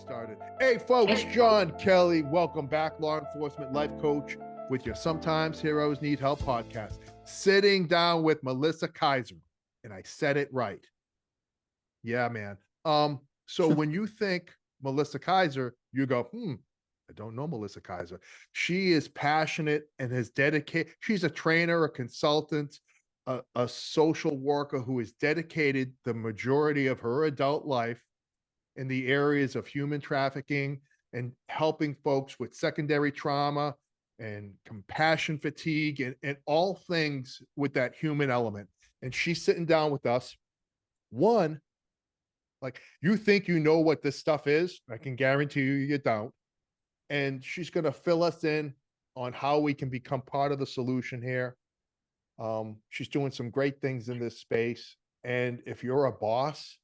Started. Hey, folks, John Kelly. Welcome back, law enforcement life coach with your Sometimes Heroes Need Help podcast. Sitting down with Melissa Kaiser, and I said it right. Yeah, man. So when you think Melissa Kaiser, you go, I don't know Melissa Kaiser. She is passionate and has dedicated. She's a trainer, a consultant, a social worker who has dedicated the majority of her adult life in the areas of human trafficking and helping folks with secondary trauma and compassion fatigue and all things with that human element. And she's sitting down with us. One, like, you think you know what this stuff is. I can guarantee you don't. And she's going to fill us in on how we can become part of the solution here. She's doing some great things in this space. And if you're a boss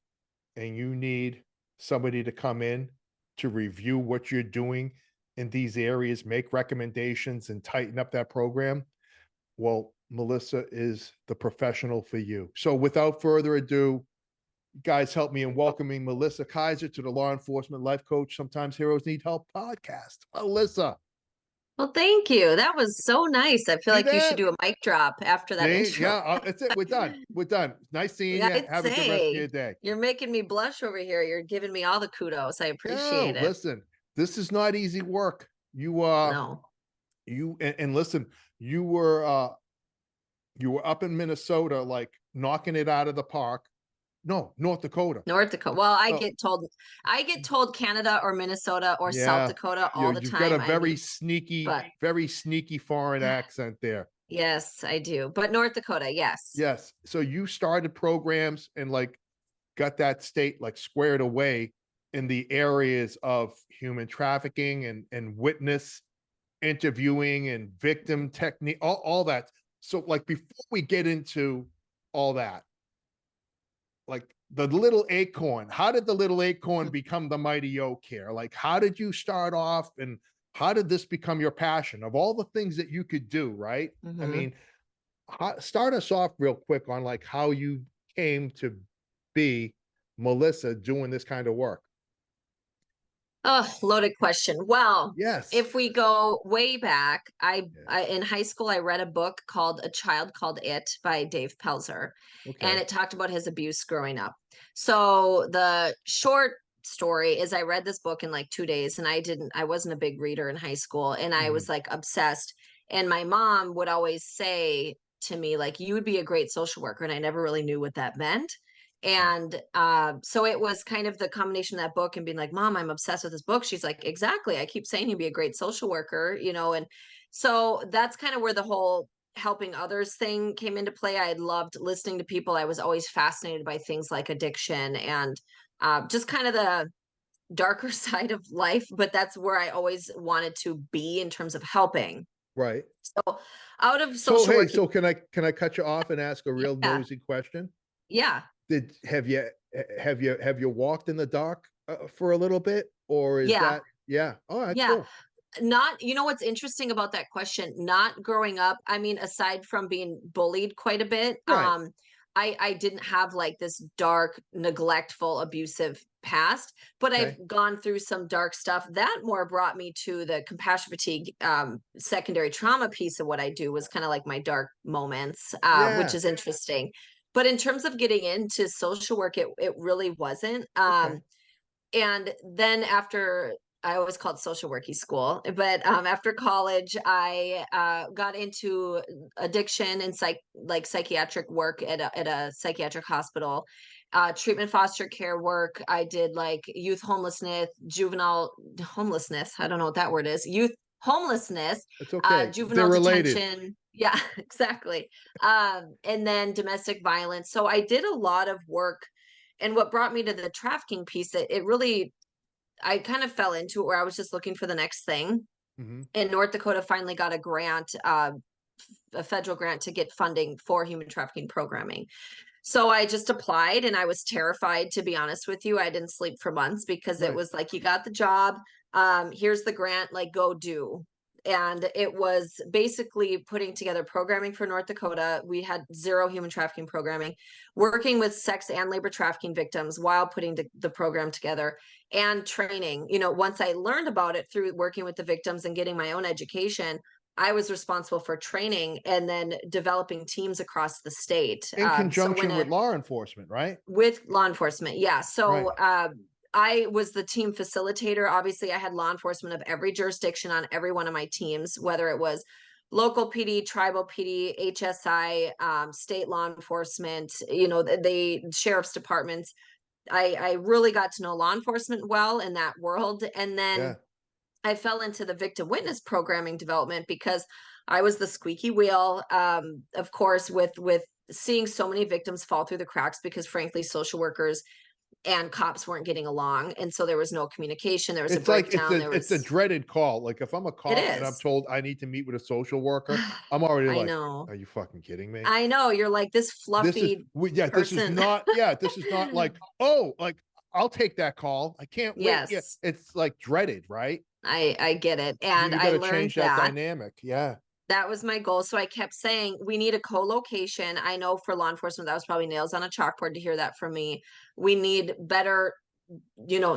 and you need somebody to come in to review what you're doing in these areas, make recommendations and tighten up that program, well, Melissa is the professional for you. So without further ado, guys, help me in welcoming Melissa Kaiser to the Law Enforcement Life Coach Sometimes Heroes Need Help podcast. Melissa. Well, thank you. That was so nice. I feel like you should do a mic drop after that intro. Yeah, that's it. We're done. We're done. Nice seeing you. Have a good rest of your day. You're making me blush over here. You're giving me all the kudos. I appreciate it. Listen, this is not easy work. No. And listen, you were up in Minnesota, like knocking it out of the park. No, North Dakota. Well, I get told Canada or Minnesota or South Dakota all the time. You've got a very sneaky foreign accent there. Yes, I do. But North Dakota, yes. Yes. So you started programs and like got that state like squared away in the areas of human trafficking and witness interviewing and victim technique, all that. So like before we get into all that, like the little acorn, how did the little acorn become the mighty oak here? Like, how did you start off and how did this become your passion of all the things that you could do, right? Mm-hmm. I mean, start us off real quick on like how you came to be Melissa doing this kind of work. Oh, loaded question. Well, yes. If we go way back, I in high school, I read a book called A Child Called It by Dave Pelzer. Okay. And it talked about his abuse growing up. So the short story is I read this book in like 2 days, and I wasn't a big reader in high school, and I was like obsessed. And my mom would always say to me, like, you would be a great social worker. And I never really knew what that meant. And so it was kind of the combination of that book and being like, Mom, I'm obsessed with this book. She's like, exactly. I keep saying you'd be a great social worker, and so that's kind of where the whole helping others thing came into play. I loved listening to people. I was always fascinated by things like addiction and just kind of the darker side of life. But that's where I always wanted to be in terms of helping. Right. So out of social work. So can I cut you off and ask a real nosy question? Yeah. Have you walked in the dark for a little bit, or is that all right? Yeah. Cool. Not, what's interesting about that question, not growing up, I mean, aside from being bullied quite a bit, right. I didn't have like this dark, neglectful, abusive past, but okay. I've gone through some dark stuff that more brought me to the compassion fatigue, secondary trauma piece of what I do was kind of like my dark moments, which is interesting. But in terms of getting into social work, it really wasn't. Okay. And then after, I always called social worky school, but after college, I got into addiction and psychiatric work at a psychiatric hospital, treatment foster care work. I did like youth homelessness, juvenile homelessness. I don't know what that word is. Youth homelessness. It's okay. Juvenile detention. Yeah, exactly. And then domestic violence. So I did a lot of work. And what brought me to the trafficking piece, it really, I kind of fell into it where I was just looking for the next thing. Mm-hmm. And North Dakota finally got a grant, a federal grant to get funding for human trafficking programming. So I just applied, and I was terrified, to be honest with you. I didn't sleep for months because it was like, you got the job. Here's the grant, like, go do. And it was basically putting together programming for North Dakota. We had zero human trafficking programming, working with sex and labor trafficking victims while putting the program together, and training. Once I learned about it through working with the victims and getting my own education, I was responsible for training and then developing teams across the state. In So conjunction with law enforcement, right? with law enforcement, yeah. So Right. I was the team facilitator. Obviously, I had law enforcement of every jurisdiction on every one of my teams, whether it was local PD, tribal PD, HSI, state law enforcement, the sheriff's departments. I really got to know law enforcement well in that world. And then Yeah. I fell into the victim witness programming development because I was the squeaky wheel, of course, with seeing so many victims fall through the cracks because, frankly, social workers and cops weren't getting along, and so there was no communication. There was a It's like breakdown. it's a dreaded call. Like if I'm a It cop and I'm is. told I need to meet with a social worker, I'm already I like, know. are you fucking kidding me? I know. You're like this This is fluffy yeah, this is person. not yeah, this is not like, oh, like I'll take that call. I can't wait. Yeah, Yes, it's like dreaded, right? I get it, and You I got to learned change that that. dynamic. Yeah. That was my goal. So I kept saying, we need a co-location. I know for law enforcement, that was probably nails on a chalkboard to hear that from me. We need better,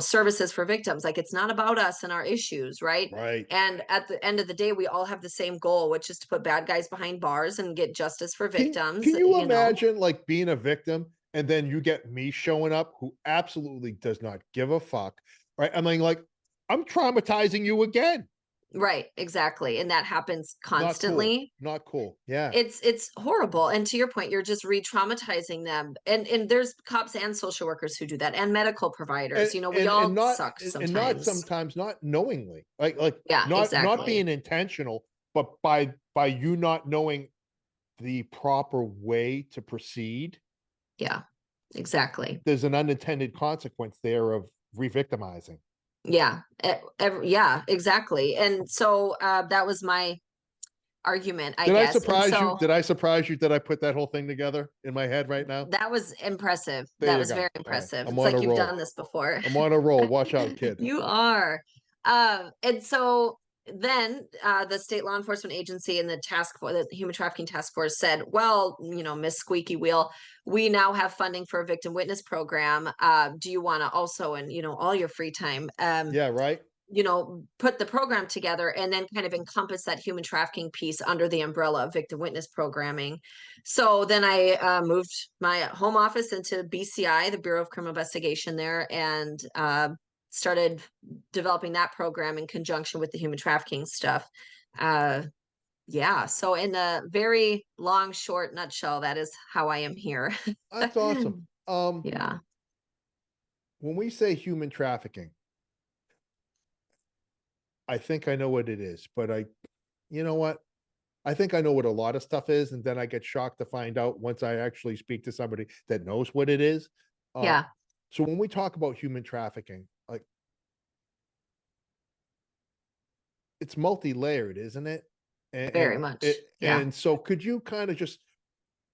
services for victims. Like, it's not about us and our issues, right? Right. And at the end of the day, we all have the same goal, which is to put bad guys behind bars and get justice for Can you imagine like being a victim and then you get me showing up who absolutely does not give a fuck, right? I mean, like, I'm traumatizing you again. Right, exactly. And that happens Not cool. constantly. Not cool. Yeah. It's horrible, and to your point, you're just re-traumatizing them, and there's cops and social workers who do that, and medical providers. We all suck And not sometimes. sometimes not knowingly. Like Yeah, not exactly. being intentional, but by you not knowing the proper way to proceed, Yeah, exactly. there's an unintended consequence there of re-victimizing. Yeah, yeah, exactly. And so that was my argument, I Did I guess. And surprise you? so Did I surprise you that I put that whole thing together in my head right now? that was impressive. There That you was go. very All right. impressive. I'm It's on a like you've roll. done this before. I'm on a roll. Watch out, kid. You are. And so then the state law enforcement agency and the task force, the human trafficking task force said, well, Miss Squeaky Wheel, we now have funding for a victim witness program. Do you want to also, and all your free time, Yeah, right. put the program together and then kind of encompass that human trafficking piece under the umbrella of victim witness programming. So then I moved my home office into BCI, the Bureau of Criminal Investigation there, and started developing that program in conjunction with the human trafficking stuff. Yeah. So in a very long, short nutshell, that is how I am here. That's awesome. Yeah. When we say human trafficking, I think I know what it is, but you know what? I think I know what a lot of stuff is, and then I get shocked to find out once I actually speak to somebody that knows what it is. Uh, Yeah. so when we talk about human trafficking, like it's multi-layered, isn't it? Very much. Yeah. And so could you kind of just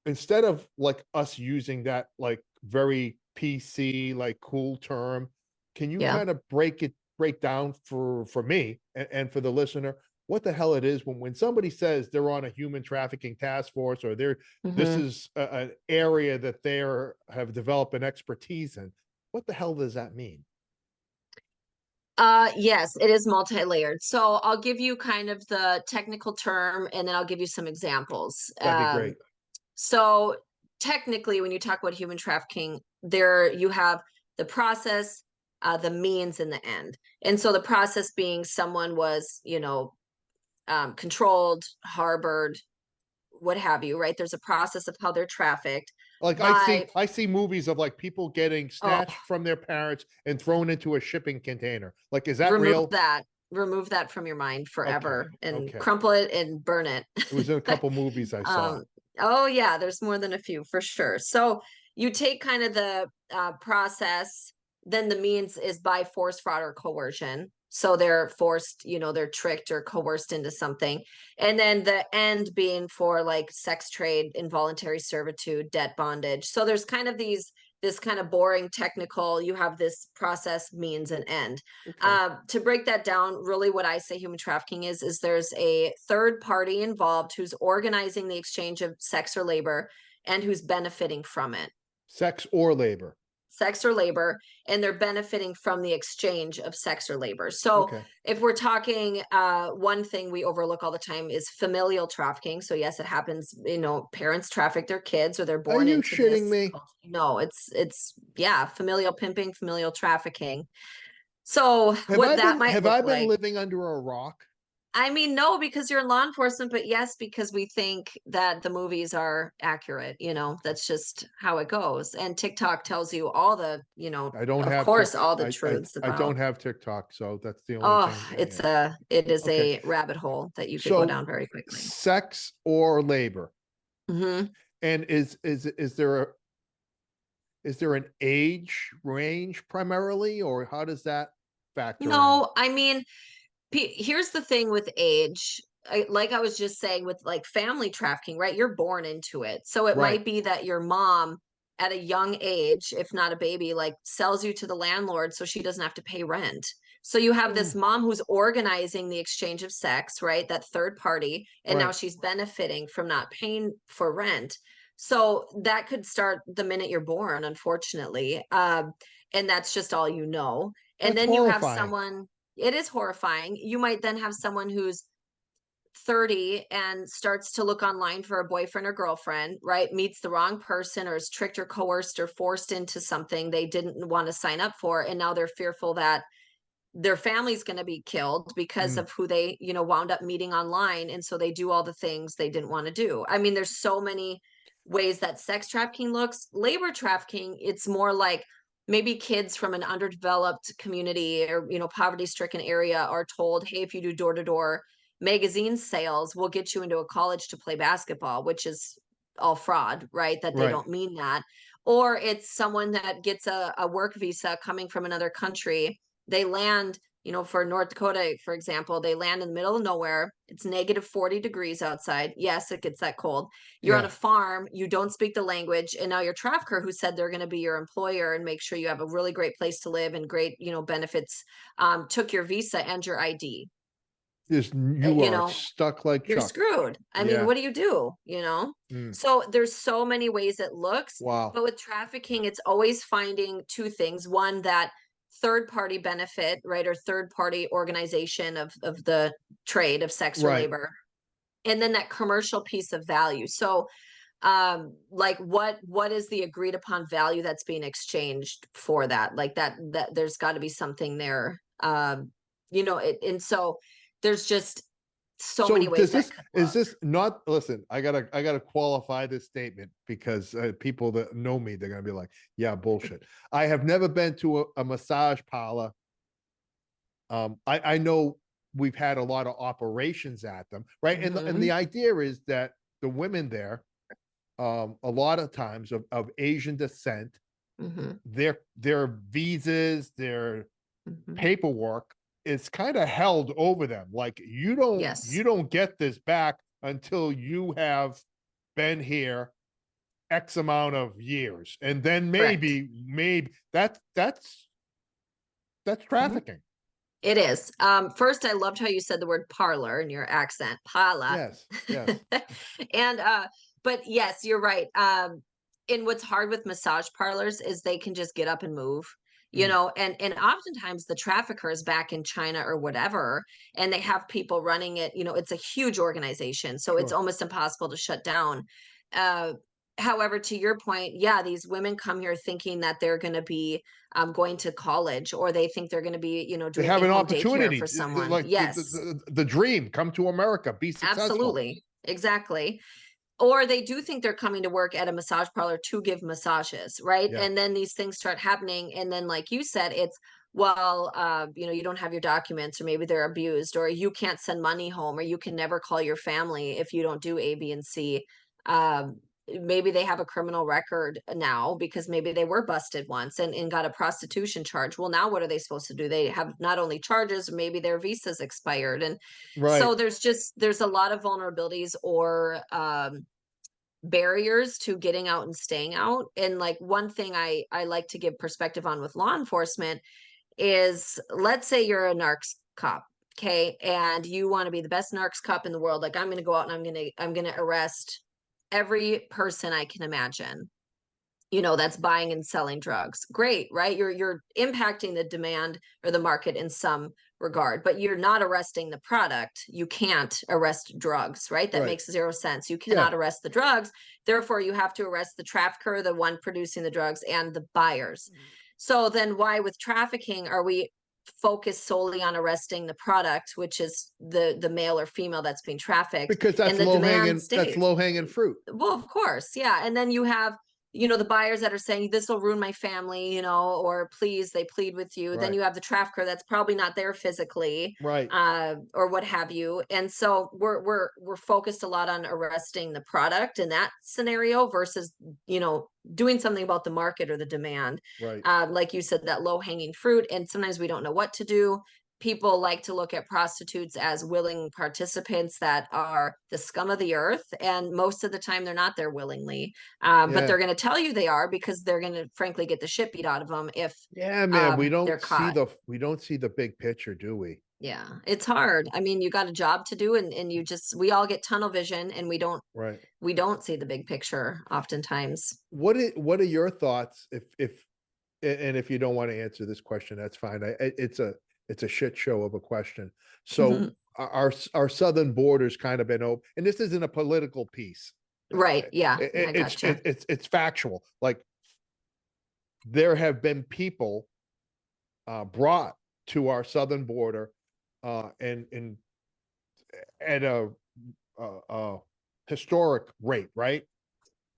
instead of like us using that like very PC like cool term, can you Yeah. kind of break down for me and for the listener what the hell it is when somebody says they're on a human trafficking task force or this Hmm. is an area that they have developed an expertise in? What the hell does that mean? Yes, it is multi-layered. So I'll give you kind of the technical term and then I'll give you some examples. That'd be great. So technically, when you talk about human trafficking, there you have the process, the means, and the end. And so the process being someone was, controlled, harbored, what have you, right? There's a process of how they're trafficked Like by, I see movies of like people getting oh, snatched from their parents and thrown into a shipping container. Like, is that remove real? that. Remove that from your mind Okay. forever and Okay. crumple it and burn it. It was in a couple movies I saw. Um, oh yeah, there's more than a few for sure. So you take kind of the process, then the means is by force, fraud, or coercion. So they're forced, they're tricked or coerced into something. And then the end being for like sex trade, involuntary servitude, debt bondage. So there's kind of these this kind of boring technical, you have this process, means, and end. Okay. To break that down, really what I say human trafficking is there's a third party involved who's organizing the exchange of sex or labor and who's benefiting from it. Sex or labor. Sex or labor, and they're benefiting from the exchange of sex or labor. So Okay. if we're talking, one thing we overlook all the time is familial trafficking. So yes, it happens, parents traffic their kids or they're Are born you into shitting this. me? No, it's yeah, familial pimping, familial trafficking. So Have what I that been might have look I been like. living under a rock? I mean, no, because you're in law enforcement, but yes, because we think that the movies are accurate, that's just how it goes. And TikTok tells you all the, I don't of have course, Tik. all the I truths I don't about. have TikTok, so that's the only Oh, thing. it is Okay. a rabbit hole that you could go So down very quickly. sex or labor. Hmm. And is there an age range primarily, or how does that factor in? No, I mean, here's the thing with age. Like I was just saying with like family trafficking, right? You're born into it. So it Right. might be that your mom at a young age, if not a baby, like sells you to the landlord so she doesn't have to pay rent. So you have this Mm, mom who's organizing the exchange of sex, right? That third party, and now right. she's benefiting from not paying for rent. So that could start the minute you're born, unfortunately. And that's just all you know. And That's then you have horrifying. someone, it is horrifying. You might then have someone who's 30 and starts to look online for a boyfriend or girlfriend, right? Meets the wrong person or is tricked or coerced or forced into something they didn't want to sign up for. And now they're fearful that their family's going to be killed because Mm, of who they, wound up meeting online. And so they do all the things they didn't want to do. I mean, there's so many ways that sex trafficking looks. Labor trafficking, it's more like maybe kids from an underdeveloped community or, poverty stricken area are told, hey, if you do door to door magazine sales, we'll get you into a college to play basketball, which is all fraud, right? That they right. don't mean that. Or it's someone that gets a work visa coming from another country. They land, for North Dakota, for example, they land in the middle of nowhere. It's negative 40 degrees outside. Yes, it gets that cold. You're on Yeah. a farm, you don't speak the language, and now your trafficker who said they're going to be your employer and make sure you have a really great place to live and great, benefits, took your visa and your ID. You You are know, stuck like you're Chuck. screwed. I mean, Yeah. what do you do? Mm, So there's so many ways it looks, wow. but with trafficking, it's always finding two things. One, that third party benefit, right? Or third party organization of the trade of sex or Right. labor. And then that commercial piece of value. So like what is the agreed upon value that's being exchanged for that? Like that there's got to be something there. And so there's just so So many ways does that this could is look. this not listen, I gotta qualify this statement because people that know me, they're gonna be like, yeah, bullshit. I have never been to a massage parlor. I know we've had a lot of operations at them, right? And Hmm. the idea is that the women there, a lot of times of Asian descent, Hmm. their visas, their Hmm. paperwork is kind of held over them. Like Yes. you don't get this back until you have been here X amount of years. And then Correct. maybe that's Mhm. trafficking. It is. First, I loved how you said the word parlor in your accent, parlor. Yes, yes. And but yes, you're right. And what's hard with massage parlors is they can just get up and move, Mm, and oftentimes the trafficker is back in China or whatever, and they have people running it. It's a huge organization, so it's sure. almost impossible to shut down. Uh, However, to your point, yeah, these women come here thinking that they're going to be going to college, or they think they're going to be, They doing have an in-home daycare opportunity, for someone. like Yes, the dream, come to America, be successful. absolutely. Exactly. Or they do think they're coming to work at a massage parlor to give massages, right? Yeah, And then these things start happening. And then, like you said, it's, well, you don't have your documents, or maybe they're abused, or you can't send money home, or you can never call your family if you don't do A, B, and C. Maybe they have a criminal record now because maybe they were busted once and got a prostitution charge. Well, now what are they supposed to do? They have not only charges, maybe their visas expired. And right. so there's a lot of vulnerabilities, or barriers to getting out and staying out. And like one thing I like to give perspective on with law enforcement is, let's say you're a narcs cop, okay, and you want to be the best narcs cop in the world. Like, I'm going to go out and I'm going to arrest every person I can imagine, that's buying and selling drugs. Great, right? You're impacting the demand or the market in some regard, but you're not arresting the product. You can't arrest drugs, right? That Right. makes zero sense. You Yeah. cannot arrest the drugs. Therefore, you have to arrest the trafficker, the one producing the drugs, and the buyers. So then why with trafficking are we focused solely on arresting the product, which is the male or female that's being trafficked, Because that's and the low demand hanging, that's stays? low hanging fruit. Well, of course, yeah. And then you have, the buyers that are saying this will ruin my family, or please, they plead with you. Then Right. you have the trafficker that's probably not there physically, Right. or what have you. And so we're focused a lot on arresting the product in that scenario versus, doing something about the market or the demand. Right. Like you said, that low hanging fruit, and sometimes we don't know what to do. People like to look at prostitutes as willing participants that are the scum of the earth, and most of the time they're not there willingly, but Yeah. they're going to tell you they are, because they're going to frankly get the shit beat out of them if Yeah, man. they're caught. We don't see the big picture, do we? Yeah, it's hard. I mean, you got a job to do, and we all get tunnel vision, and Right. we don't see the big picture oftentimes. What are your thoughts and if you don't want to answer this question, that's fine. It's a shit show of a question. So our southern borders kind of been open, and this isn't a political piece. Right. Yeah. I It's gotcha. it's factual. Like, there have been people brought to our southern border and at a historic rate, right?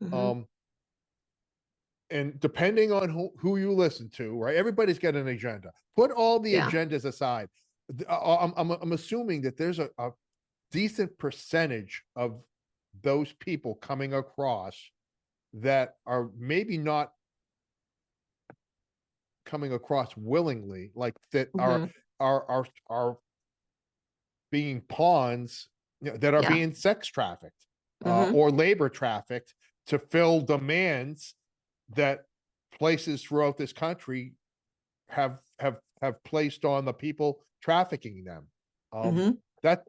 Mhm. And depending on who you listen to, right? Everybody's got an agenda. Put all the Yeah. agendas aside. I'm assuming that there's a decent percentage of those people coming across that are maybe not coming across willingly, like that Mhm. are being pawns, that are Yeah. being sex trafficked Mhm. or labor trafficked to fill demands that places throughout this country have placed on the people trafficking them. Um, Mhm.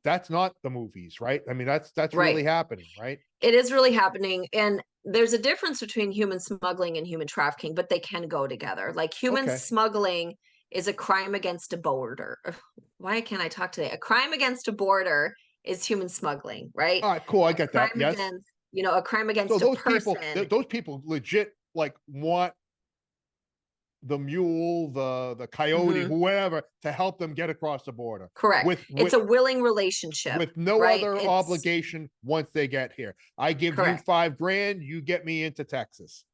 that's not the movies, right? I mean, that's really Right. happening, right? It is really happening, and there's a difference between human smuggling and human trafficking, but they can go together. Like, human Okay. smuggling is a crime against a border. Ugh, why can't I talk today? A crime against a border is human smuggling, right? All right, cool. I A get that. crime Yes. against, a crime So against a person. those people legit like want the mule, the coyote, Mhm. whoever, to help them get across the border Correct. with It's with a willing relationship, with no right? other It's obligation once they get here. I give you correct. $5,000, you get me into Texas.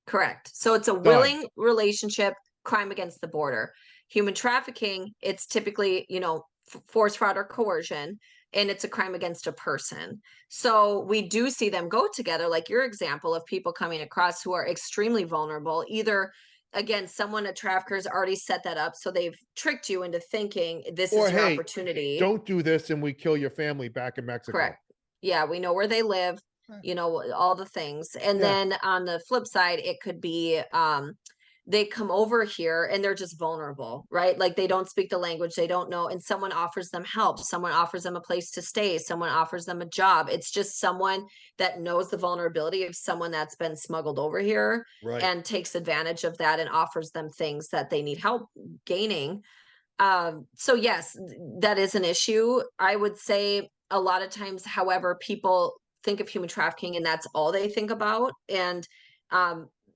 Correct. So it's a Done. willing relationship, crime against the border. Human trafficking, it's typically, force, fraud, or coercion, and it's a crime against a person. So we do see them go together, like your example of people coming across who are extremely vulnerable. Either, again, a trafficker's already set that up, so they've tricked you into thinking this Or is your hey, opportunity. don't do this and we kill your family back in Mexico. Correct. Yeah, we know where they live, Right. all the things. And Yeah. then on the flip side, it could be they come over here and they're just vulnerable, right? Like, they don't speak the language, they don't know, and someone offers them help, someone offers them a place to stay, someone offers them a job. It's just someone that knows the vulnerability of someone that's been smuggled over here Right. and takes advantage of that and offers them things that they need help gaining. So yes, that is an issue. I would say a lot of times, however, people think of human trafficking and that's all they think about. And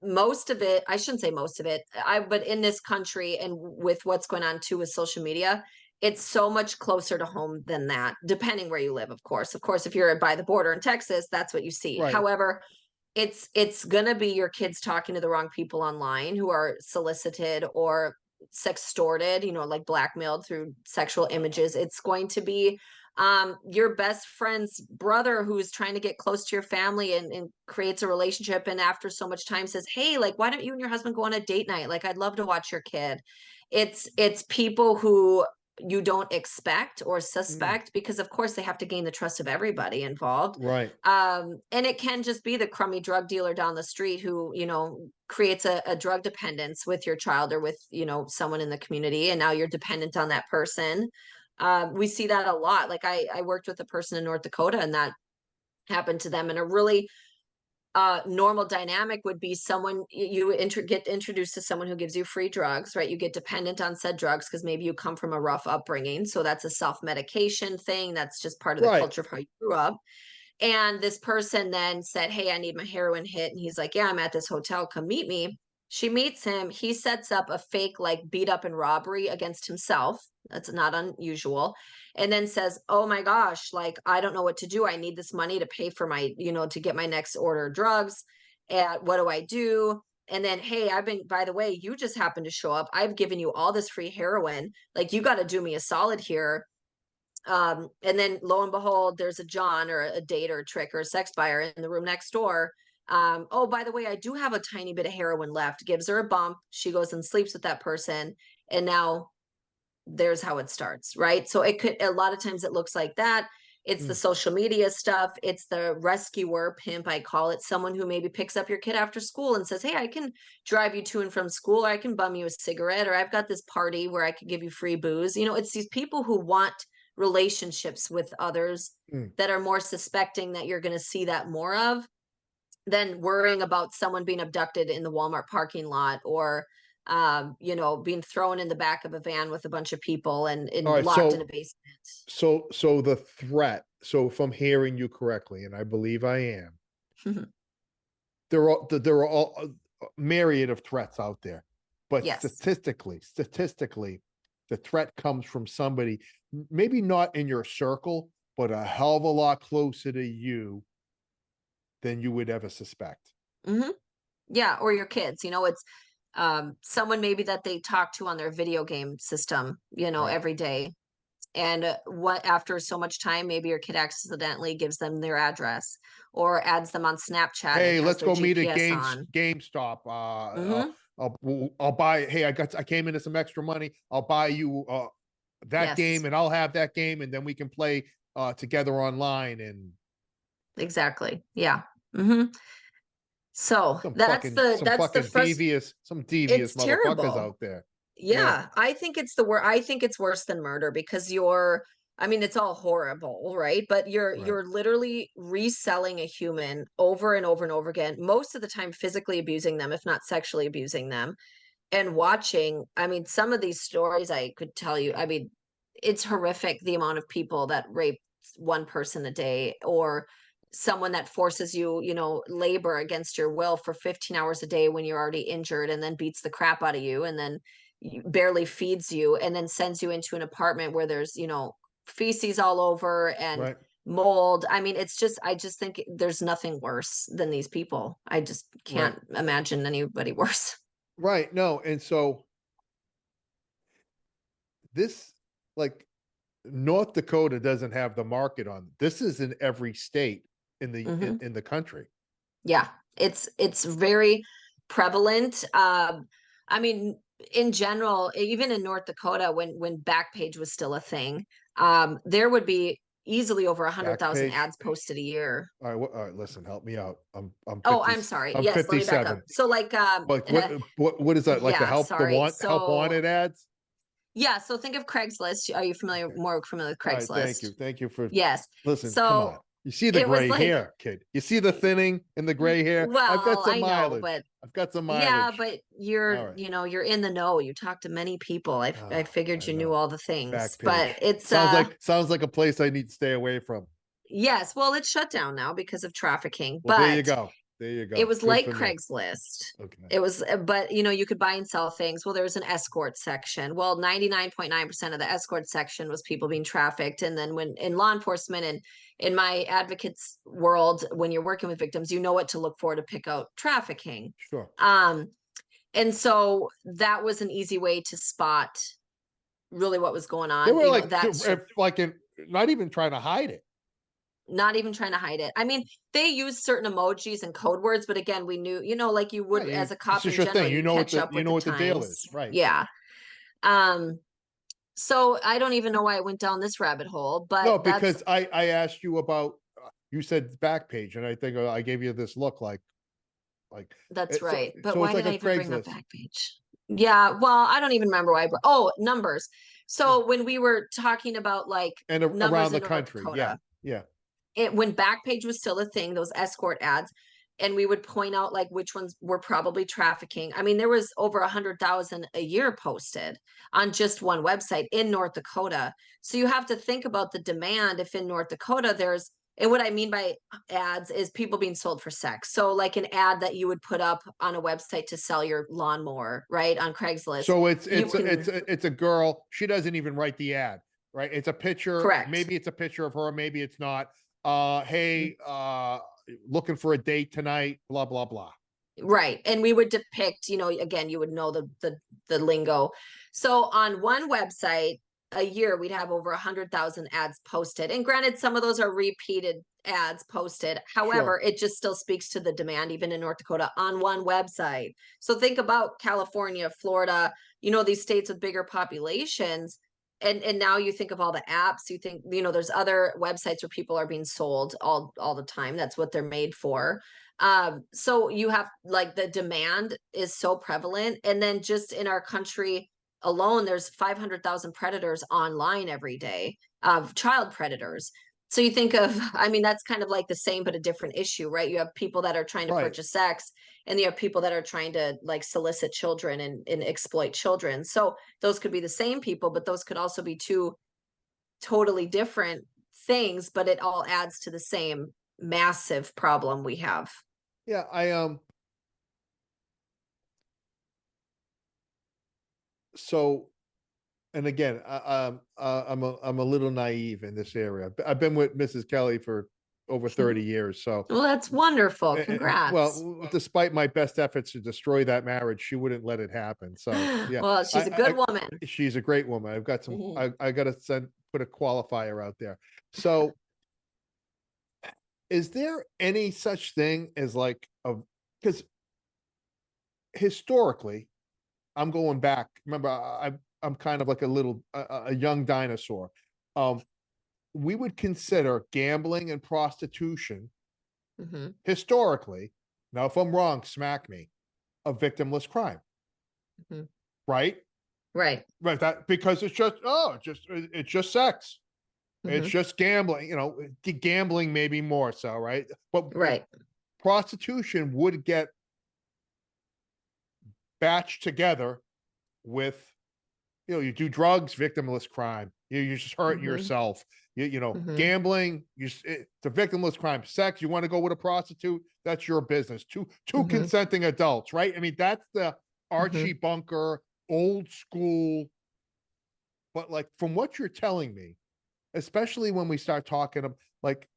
most of it, I shouldn't say most of it, but in this country and with what's going on too with social media, it's so much closer to home than that, depending where you live, of course. Of course, if you're by the border in Texas, that's what you see. Right. However, it's gonna be your kids talking to the wrong people online who are solicited or sextorted, like blackmailed through sexual images. It's going to be your best friend's brother who's trying to get close to your family and creates a relationship, and after so much time says, hey, like, why don't you and your husband go on a date night? Like, I'd love to watch your kid. It's people who you don't expect or suspect, because of course they have to gain the trust of everybody involved. Right. And it can just be the crummy drug dealer down the street who, creates a drug dependence with your child or with, someone in the community, and now you're dependent on that person. We see that a lot. Like I worked with a person in North Dakota, and that happened to them. And a really normal dynamic would be someone get introduced to someone who gives you free drugs, right? You get dependent on said drugs because maybe you come from a rough upbringing, so that's a self-medication thing, that's just part of the Right. culture of how you grew up. And this person then said, hey, I need my heroin hit, and he's like, yeah, I'm at this hotel, come meet me. She meets him, he sets up a fake like beat up and robbery against himself, that's not unusual, and then says, oh my gosh, like I don't know what to do, I need this money to pay for my, to get my next order of drugs, and what do I do? And then, hey, by the way, you just happened to show up, I've given you all this free heroin, like you got to do me a solid here. And then lo and behold, there's a John or a date or a trick or a sex buyer in the room next door. Oh, by the way, I do have a tiny bit of heroin left, gives her a bump, she goes and sleeps with that person, and now there's how it starts, right? So it could, a lot of times it looks like that. It's the social media stuff, it's the rescuer pimp, I call it, someone who maybe picks up your kid after school and says, hey, I can drive you to and from school, or I can bum you a cigarette, or I've got this party where I could give you free booze. It's these people who want relationships with others Mm. that are more suspecting that you're going to see that more of than worrying about someone being abducted in the Walmart parking lot, or being thrown in the back of a van with a bunch of people and All right. locked in a basement. So the threat. So if I'm hearing you correctly, and I believe I am, there are all a myriad of threats out there, but Yes. statistically, the threat comes from somebody maybe not in your circle, but a hell of a lot closer to you than you would ever suspect. Mm-hmm. Yeah, or your kids. It's someone maybe that they talk to on their video game system, Right. every day. And what after so much time, maybe your kid accidentally gives them their address or adds them on Snapchat and Hey, has let's their go meet at GPS on. GameStop. Mm-hmm. I'll buy. Hey, I came into some extra money. I'll buy you that Yes, game, and I'll have that game, and then we can play together online. And exactly. Yeah. Mm-hmm. So some that's the fucking first. devious It's motherfuckers terrible. out there. Yeah. Yeah, I think it's the word. I think it's worse than murder, because I mean, it's all horrible, right? But Right. you're literally reselling a human over and over and over again, most of the time physically abusing them, if not sexually abusing them, and watching. I mean, some of these stories I could tell you, I mean, it's horrific the amount of people that rape one person a day, or someone that forces you, labor against your will for 15 hours a day when you're already injured, and then beats the crap out of you, and then barely feeds you, and then sends you into an apartment where there's, feces all over and Right. mold. I mean, I just think there's nothing worse than these people. I just Right. can't imagine anybody worse. Right. No. And so this, like, North Dakota doesn't have the market on this. Is in every state in the Mhm. in the country. Yeah, it's very prevalent. I mean, in general, even in North Dakota, when Backpage was still a thing, there would be easily over Back 100,000 page. ads posted a year. All right. All right. Listen, help me out. I'm Oh, 50. I'm sorry. I'm Yes, let me back up. 57. So like Like what is that? Like the yeah, sorry. help So wanted ads? yeah, so think of Craigslist. Are you Okay. more familiar with All right. Craigslist? Thank you for Yes. listen. Come on. So You see the it was gray like, hair, kid. You see the thinning in the gray hair. I've got well, some I know, mileage. but I've got some yeah, mileage. but All right. you're in the know. You talk to many people. I Oh, figured I you knew know. all the things. Back But page. it's Sounds like a place I need to stay away from. yes, well, it's shut down now because of trafficking. Well, there you But go. There you it go. was Good like for me. Craigslist. Okay. It was, but you could buy and sell things. Well, there was an escort section. Well, 99.9% of the escort section was people being trafficked. And then when in law enforcement and in my advocates world, when you're working with victims, you know what to look for to pick out trafficking. Sure. And so that was an easy way to spot really what was going They on. were like That's not even trying to hide it. not even trying to hide it. I mean, they use certain emojis and code words, but again, we knew, like you would Right. as a This cop is in your general, thing. you catch up You with know the what the deal times. is. Right. Yeah. Um, So I don't even know why I went down this rabbit hole, but No, that's because I asked you about, you said Backpage, and I think I gave you this look like that's so right. But so it's why like did a I even bring up Craigslist Backpage? Yeah, well, I don't even remember why. Oh, numbers. yeah. So when we were talking about like And numbers around the in North country. Yeah. Dakota, Yeah. when Backpage was still a thing, those escort ads, and we would point out like which ones were probably trafficking. I mean, there was over 100,000 a year posted on just one website in North Dakota. So you have to think about the demand. If in North Dakota there's, and what I mean by ads is people being sold for sex. So like an ad that you would put up on a website to sell your lawnmower, right? On Craigslist. So You can it's a girl. She doesn't even write the ad, right? It's a picture. correct. Maybe it's a picture of her. Maybe it's not. Hey, looking for a date tonight. Blah blah blah. Right. And we would depict, again, you would know the lingo. So on one website a year, we'd have over 100,000 ads posted. And granted, some of those are repeated ads posted. Sure. However, it just still speaks to the demand, even in North Dakota, on one website. So think about California, Florida, these states with bigger populations. And now you think of all the apps, you think, there's other websites where people are being sold all the time. That's what they're made for. So you have like the demand is so prevalent, and then just in our country alone there's 500,000 predators online every day, of child predators. So you think of, I mean, that's kind of like the same but a different issue, right? You have people that are trying to Right. purchase sex, and you have people that are trying to like solicit children and exploit children. So those could be the same people, but those could also be two totally different things, but it all adds to the same massive problem we have. Yeah. So, and again, I'm a little naive in this area. I've been with Mrs. Kelly for over 30 years. So, Well, that's wonderful. Congrats. well, despite my best efforts to destroy that marriage, she wouldn't let it happen. So, yeah, Well, she's a good woman. she's a great woman. I've got some. Mhm. I got to put a qualifier out there. So, is there any such thing as like a, because historically, I'm going back. Remember, I'm kind of like a little a young dinosaur. Um, we would consider gambling and prostitution Mhm. historically. Now, if I'm wrong, smack me. A victimless crime, Mhm. right? Right. Right. That because it's just sex. It's Mhm. just gambling. Gambling maybe more so, right? But Right. prostitution would get batched together with, you do drugs, victimless crime. You just hurt Mhm. yourself. Mhm. Gambling, it's a victimless crime. Sex, you want to go with a prostitute, that's your business. Two Mhm. consenting adults, right? I mean, that's the Archie Mhm. Bunker, old school. But like from what you're telling me, especially when we start talking like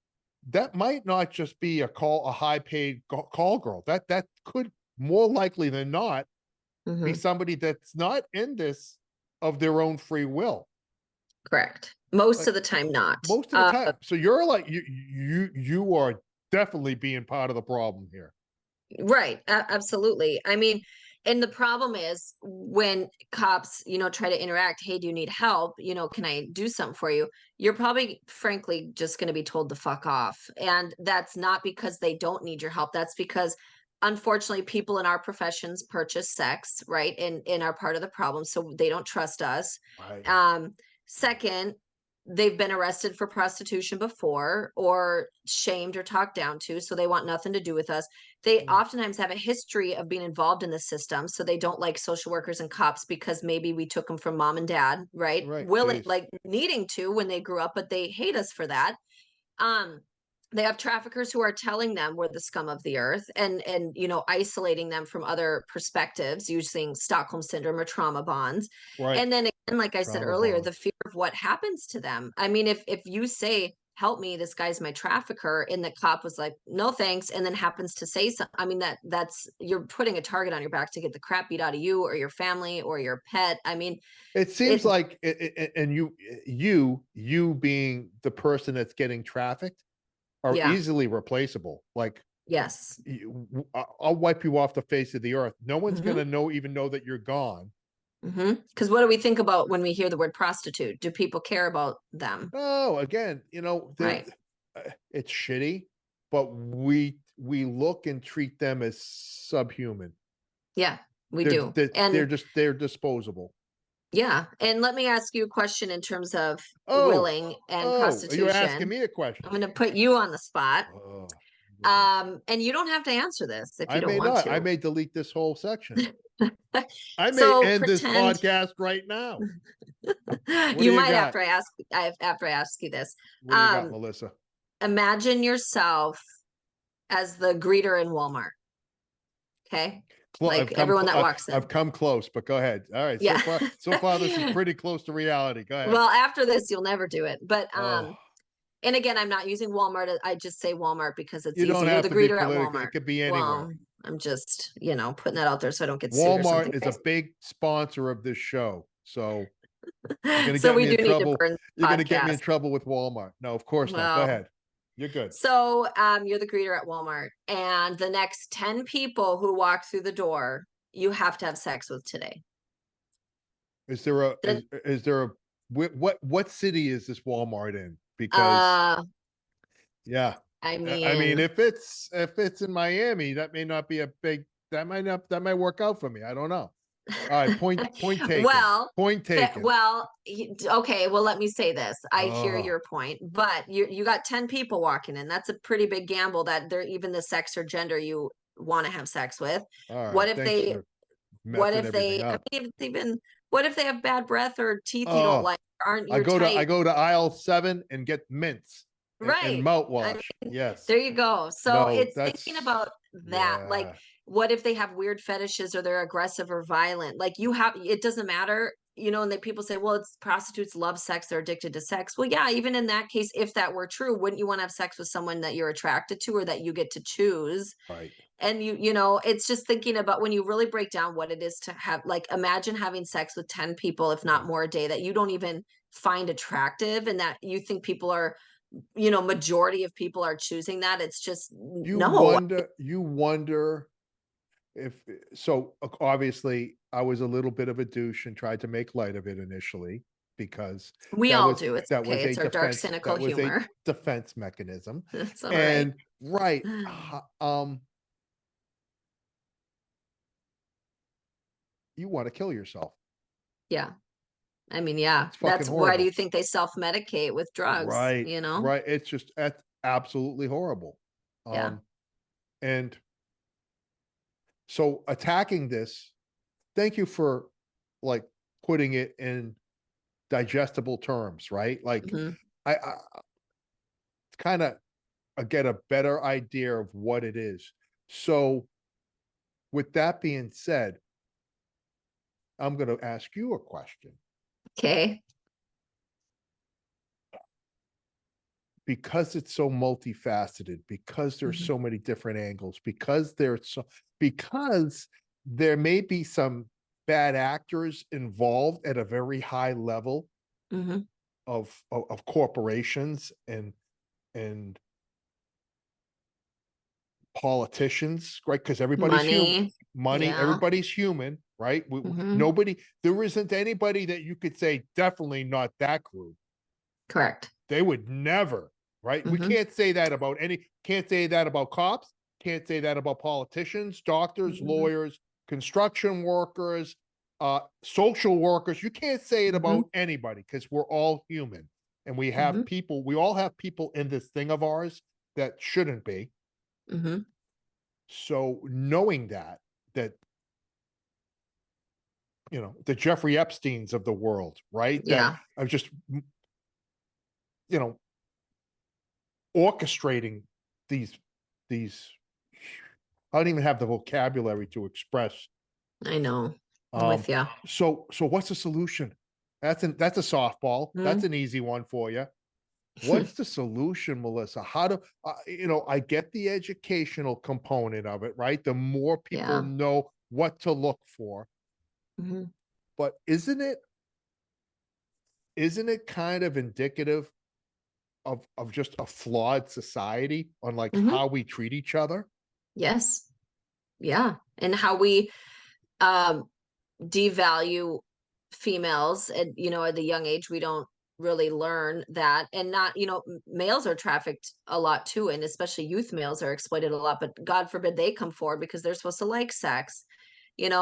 that might not just be a high paid call girl. That could more likely than not be Mhm. somebody that's not in this of their own free will. Correct. Most Like of the time, not. most of the time. So you're like you are definitely being part of the problem here. Right. Absolutely. I mean, and the problem is when cops, try to interact, hey, do you need help? Can I do something for you? You're probably, frankly, just going to be told to fuck off. And that's not because they don't need your help. That's because, unfortunately, people in our professions purchase sex, right? And are part of the problem. So they don't trust us. Right. Um, Second, they've been arrested for prostitution before or shamed or talked down to. So they want nothing to do with us. They Mm. oftentimes have a history of being involved in the system, so they don't like social workers and cops because maybe we took them from mom and dad, right? Right. Willing, Jeez. like needing to when they grew up, but they hate us for that. um they have traffickers who are telling them we're the scum of the earth, and isolating them from other perspectives using Stockholm syndrome or trauma bonds. Right. And then again, like I said Trauma earlier, the bonds. fear of what happens to them. I mean, if you say, help me, this guy's my trafficker, and the cop was like, no thanks, and then happens to say something, I mean, that's, you're putting a target on your back to get the crap beat out of you or your family or your pet. I mean, It seems it's, like and you being the person that's getting trafficked are yeah, easily replaceable. Like yes. I'll wipe you off the face of the earth. No one's Hmm. gonna even know that you're gone. Because what do we think about when we hear the word prostitute? Do people care about them? No, again, Right. it's shitty, but we look and treat them as subhuman. Yeah, we do. And They're disposable. yeah, and let me ask you a question in terms of Oh, willing and you're asking prostitution. me a I'm question. going to put you on the spot. Oh, go ahead. And you don't have to answer this if I you don't may want not. I to. may delete this whole section. I may So end this pretend podcast right now. What do you you might got? after I ask you this. What do you got, Melissa? Imagine yourself as the greeter in Walmart. Okay. Like everyone that walks in. I've come close, but go ahead. All right. Yeah. So far, this is pretty close to reality. Go ahead. Well, after this, you'll never do it. But Oh, and again, I'm not using Walmart. I just say Walmart because it's you easy. don't You're have the to be greeter at political. Walmart. It could be anywhere. Well, I'm just, putting that out there so I don't get sued or Walmart something. is a big sponsor of this show. So you're gonna So get we me in do need to trouble. burn the You're gonna get me in podcast. trouble with Walmart. No, of course not. Go Well, ahead. You're good. so you're the greeter at Walmart, and the next 10 people who walk through the door, you have to have sex with today. Is there a Then, is there a what city is this Walmart in? Because yeah, I I mean, mean, if it's in Miami, that may not be a big. That might work out for me. I don't know. All right, point taken. well, Point taken. okay. Well, let me say this. I hear Oh, your point, but you got 10 people walking in. That's a pretty big gamble that they're even the sex or gender you want to have sex with. all right. What if Thanks they? for What messing if everything they? I up. mean, if they've been. What if they have bad breath or teeth you don't Oh, like? Aren't your I type? go to aisle 7 and get mints and Right. I mouthwash. mean, Yes. there you go. So No, it's thinking that's about that. Like, yeah. what if they have weird fetishes or they're aggressive or violent? Like, it doesn't matter, and then people say, well, it's prostitutes love sex, they're addicted to sex. Well, yeah, even in that case, if that were true, wouldn't you want to have sex with someone that you're attracted to or that you get to choose? Right. And it's just thinking about when you really break down what it is to have, like, imagine having sex with 10 people, if not Oh. more a day, that you don't even find attractive and that you think people are majority of people are choosing that. It's just no. You wonder if so obviously I was a little bit of a douche and tried to make light of it initially because We all do. It's that okay. was a It's our dark, defense cynical humor. defense mechanism. It's all right. And right, you want to kill yourself. Yeah. I mean, yeah. It's fucking That's why do horrible. you think they self-medicate with drugs? Right. Right. It's just absolutely horrible. Yeah. And so attacking this, thank you for like putting it in digestible terms, right? Like Mhm. I kind of get a better idea of what it is. So with that being said, I'm going to ask you a question. Okay. Because it's so multifaceted, because there's Mhm. so many different angles, because there may be some bad actors involved at a very high level Mhm. of corporations and politicians, right? Because everybody's human. Money. Yeah. Everybody's human, right? Mhm. There isn't anybody that you could say definitely not that group. Correct. They would never, right? We Mhm. can't say that about can't say that about cops, can't say that about politicians, doctors, Mhm. lawyers, construction workers, social workers. You can't say it about Mhm. anybody because we're all human. And we Mhm. all have people in this thing of ours that shouldn't be. Mhm. So knowing that the Jeffrey Epsteins of the world, right? That Yeah. are just orchestrating these I don't even have the vocabulary to express. I know. I'm Um, with you. so what's the solution? That's a softball. That's an easy one for you. What's the solution, Melissa? How do I get the educational component of it, right? The more people Yeah. know what to look for, Mhm. but isn't it kind of indicative of just a flawed society on like Mhm. how we treat each other? Yes. Yeah. And how we um devalue females, and at the young age we don't really learn that. And not, males are trafficked a lot too, and especially youth males are exploited a lot, but God forbid they come forward because they're supposed to like sex. And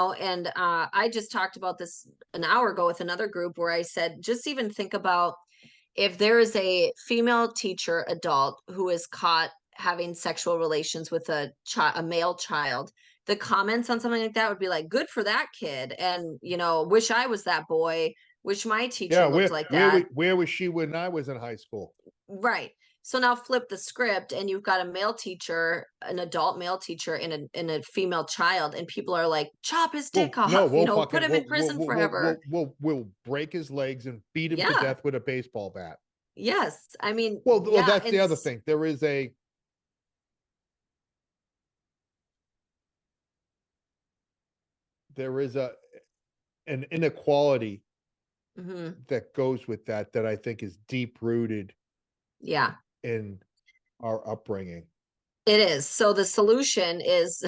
I just talked about this an hour ago with another group where I said, just even think about if there is a female teacher adult who is caught having sexual relations with a male child, the comments on something like that would be like, good for that kid, and wish I was that boy, wish my teacher Yeah, looked like that. where was she when I was in high school? Right. So now flip the script, and you've got a male teacher, an adult male teacher, and a female child, and people are like, chop his dick Well, no, off, put him in prison forever. we'll break his legs and beat him to Yeah. death with a baseball bat. Yes. I mean, Well, yeah, that's the other thing. There is an inequality that goes with that I think is deep rooted yeah, in our upbringing. it is. So the solution is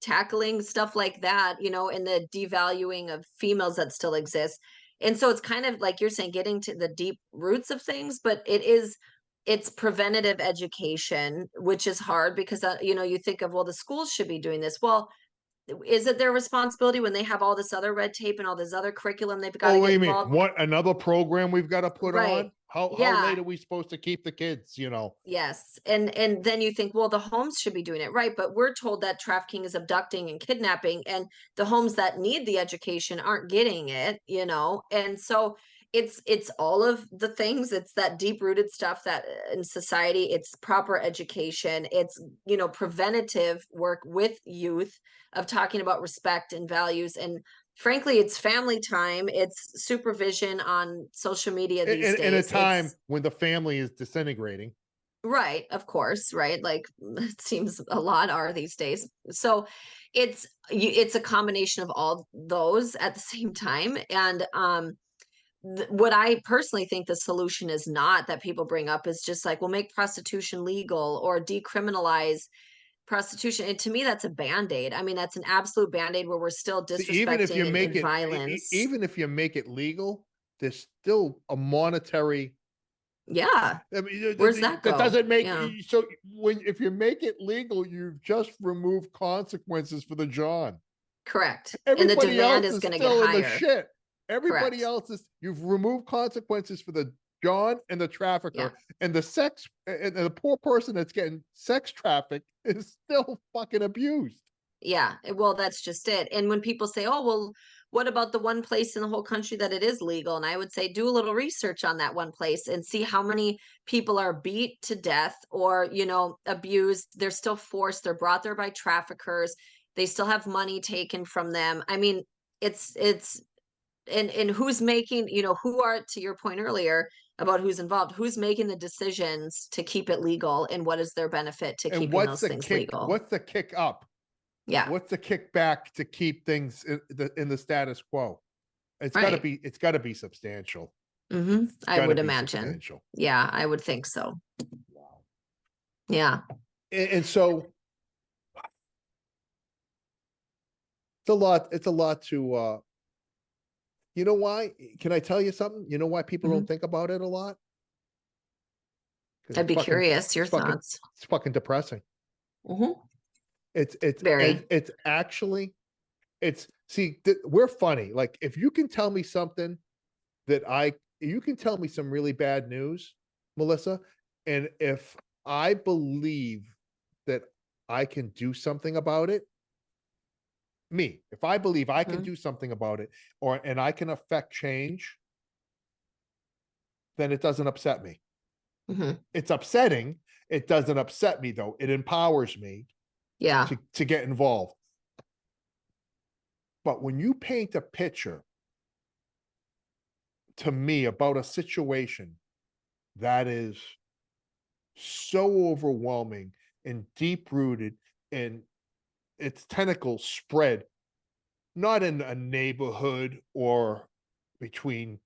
tackling stuff like that, and the devaluing of females that still exists. And so it's kind of like you're saying, getting to the deep roots of things, but it's preventative education, which is hard because you think of, well, the schools should be doing this. Well, is it their responsibility when they have all this other red tape and all this other curriculum they've got to What get do you mean? involved? What, another program we've got to put Right. on? How Yeah. late are we supposed to keep the kids, Yes. And then you think, well, the homes should be doing it right. But we're told that trafficking is abducting and kidnapping, and the homes that need the education aren't getting it, And so it's all of the things. It's that deep rooted stuff that in society, it's proper education. It's, preventative work with youth of talking about respect and values. And frankly, it's family time. It's supervision on social media these days. In a time when the family is disintegrating. Right, of course, right? Like it seems a lot are these days. So it's a combination of all those at the same time. And what I personally think the solution is not that people bring up is just like, well, make prostitution legal or decriminalize prostitution. And to me, that's a band-aid. I mean, that's an absolute band-aid where we're still Even if you disrespecting make and it, violence. even if you make it legal, there's still a monetary. Yeah. I mean, Where's that go? doesn't make Yeah. so if you make it legal, you've just removed consequences for the John. Correct. And the Everybody demand else is is going to get still in the higher. shit. Everybody Correct. else is, you've removed consequences for the John and the trafficker, and the sex, and the poor person that's getting sex trafficked is still fucking abused. Yeah, well, that's just it. And when people say, "Oh, well, what about the one place in the whole country that it is legal?" And I would say, do a little research on that one place and see how many people are beat to death or, abused. They're still forced. They're brought there by traffickers. They still have money taken from them. I mean, it's and who's making, who are, to your point earlier about who's involved, who's making the decisions to keep it legal, and what is their benefit to And keeping those things legal? What's the kick up? Yeah. What's the kickback to keep things in the status quo? It's Right. got to be substantial. I would imagine. Yeah, I would think so. Wow. Yeah. And so it's a lot to you know why? Can I tell you something? You know why people don't think about it a lot? I'd be curious your thoughts. It's fucking depressing. It's Very. It's actually, we're funny. Like, if you can tell me something you can tell me some really bad news, Melissa, and if I believe that I can do something about it, if I believe I can do something about it, and I can affect change, then it doesn't upset me. It's upsetting. It doesn't upset me though. It empowers me to get involved. But when you paint a picture to me about a situation that is so overwhelming and deep rooted, and its tentacles spread not in a neighborhood or between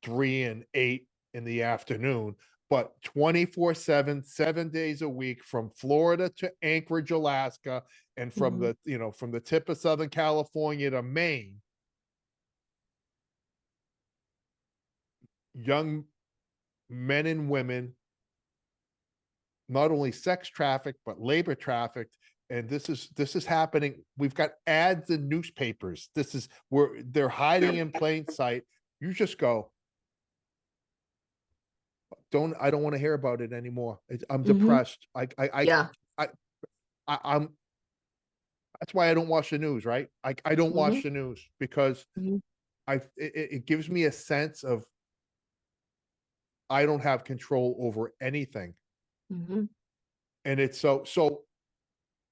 3 and 8 in the afternoon, but 24/7, 7 days a week, from Florida to Anchorage, Alaska, and from the, from the tip of Southern California to Maine. young men and women, not only sex trafficked, but labor trafficked. And this is happening. We've got ads in newspapers. This is where they're hiding in plain sight. You just go, I don't want to hear about it anymore. I'm depressed. Yeah. I'm that's why I don't watch the news, right? I don't watch the news because it gives me a sense of I don't have control over anything. And it's so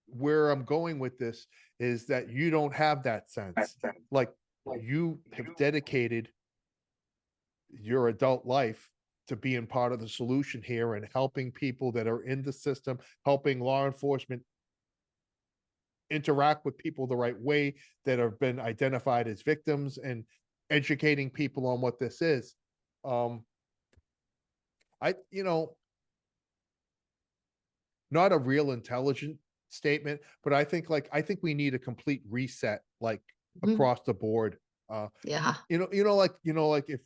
where I'm going with this is that you don't have that sense. Like you have dedicated your adult life to being part of the solution here and helping people that are in the system, helping law enforcement interact with people the right way that have been identified as victims and educating people on what this is. I, not a real intelligent statement, but I think we need a complete reset, like across the board. Yeah. Like if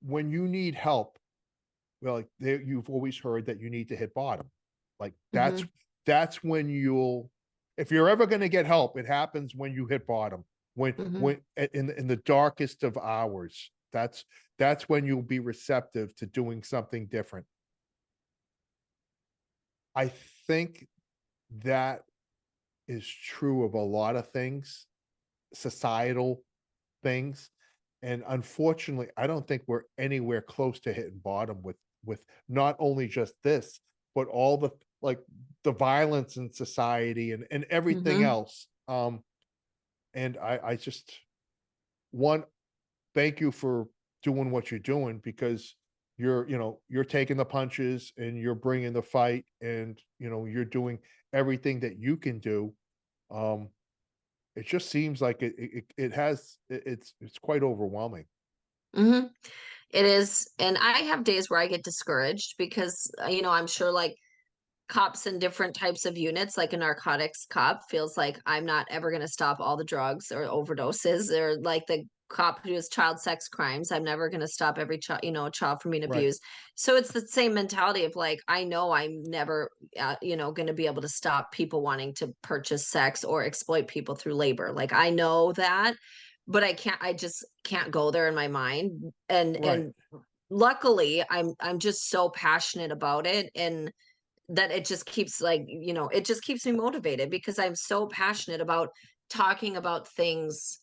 when you need help, well, like you've always heard that you need to hit bottom. Like that's when if you're ever going to get help, it happens when you hit bottom. When in the darkest of hours, that's when you'll be receptive to doing something different. I think that is true of a lot of things, societal things. And unfortunately, I don't think we're anywhere close to hitting bottom with not only just this, but all the the violence in society and everything else. And I just thank you for doing what you're doing, because you're taking the punches and you're bringing the fight, and you're doing everything that you can do. It just seems like it's quite overwhelming. It is. And I have days where I get discouraged because, I'm sure like cops in different types of units, like a narcotics cop feels like I'm not ever going to stop all the drugs or overdoses, or like the cop who does child sex crimes. I'm never going to stop every child, child from being Right. abused. So it's the same mentality of like, I know I'm never, going to be able to stop people wanting to purchase sex or exploit people through labor. Like I know that, but I just can't go there in my mind. And luckily I'm just so passionate about it, and that it just keeps it just keeps me motivated because I'm so passionate about talking about things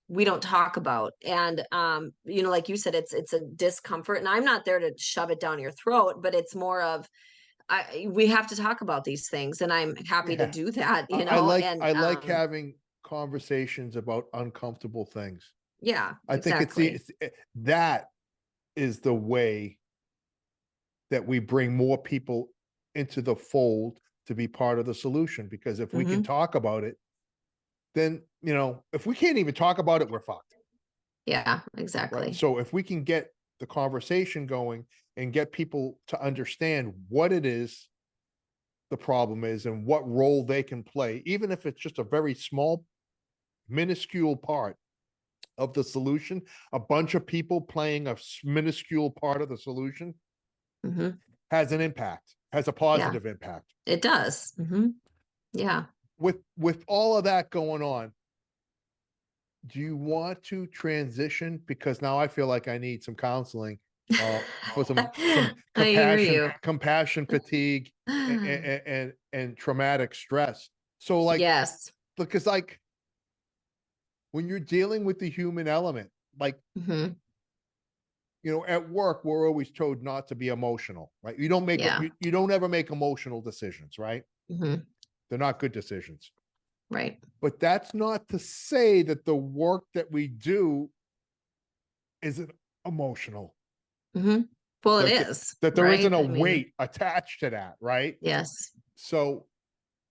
we don't talk about. And like you said, it's a discomfort, and I'm not there to shove it down your throat, but it's more of we have to talk about these things, and I'm happy to Yeah. do that, and I like having conversations about uncomfortable things. yeah, I think exactly. that is the way that we bring more people into the fold to be part of the solution. Because if we can talk about it, then if we can't even talk about it, we're fucked. Yeah, Right. exactly. So if we can get the conversation going and get people to understand what it is the problem is and what role they can play, even if it's just a very small, minuscule part of the solution, a bunch of people playing a minuscule part of the solution has an impact, has a Yeah, positive impact. it does. Yeah. With all of that going on, do you want to transition? Because now I feel like I need some counseling for some I hear you. compassion fatigue and traumatic stress. So Yes. because when you're dealing with the human element, at work, we're always told not to be emotional, right? Yeah. You don't ever make emotional decisions, right? They're not good decisions. Right. But that's not to say that the work that we do isn't emotional. Well, it is, That there right? isn't a I mean, weight attached to that, right? yes. So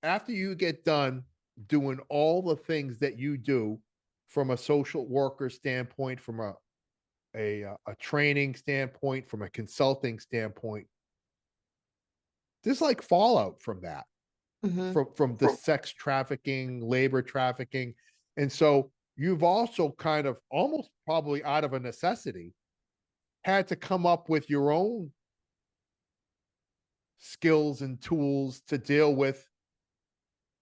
after you get done doing all the things that you do from a social worker standpoint, from a training standpoint, from a consulting standpoint, there's like fallout from that, from the sex trafficking, labor trafficking. And so you've also kind of almost probably out of a necessity had to come up with your own skills and tools to deal with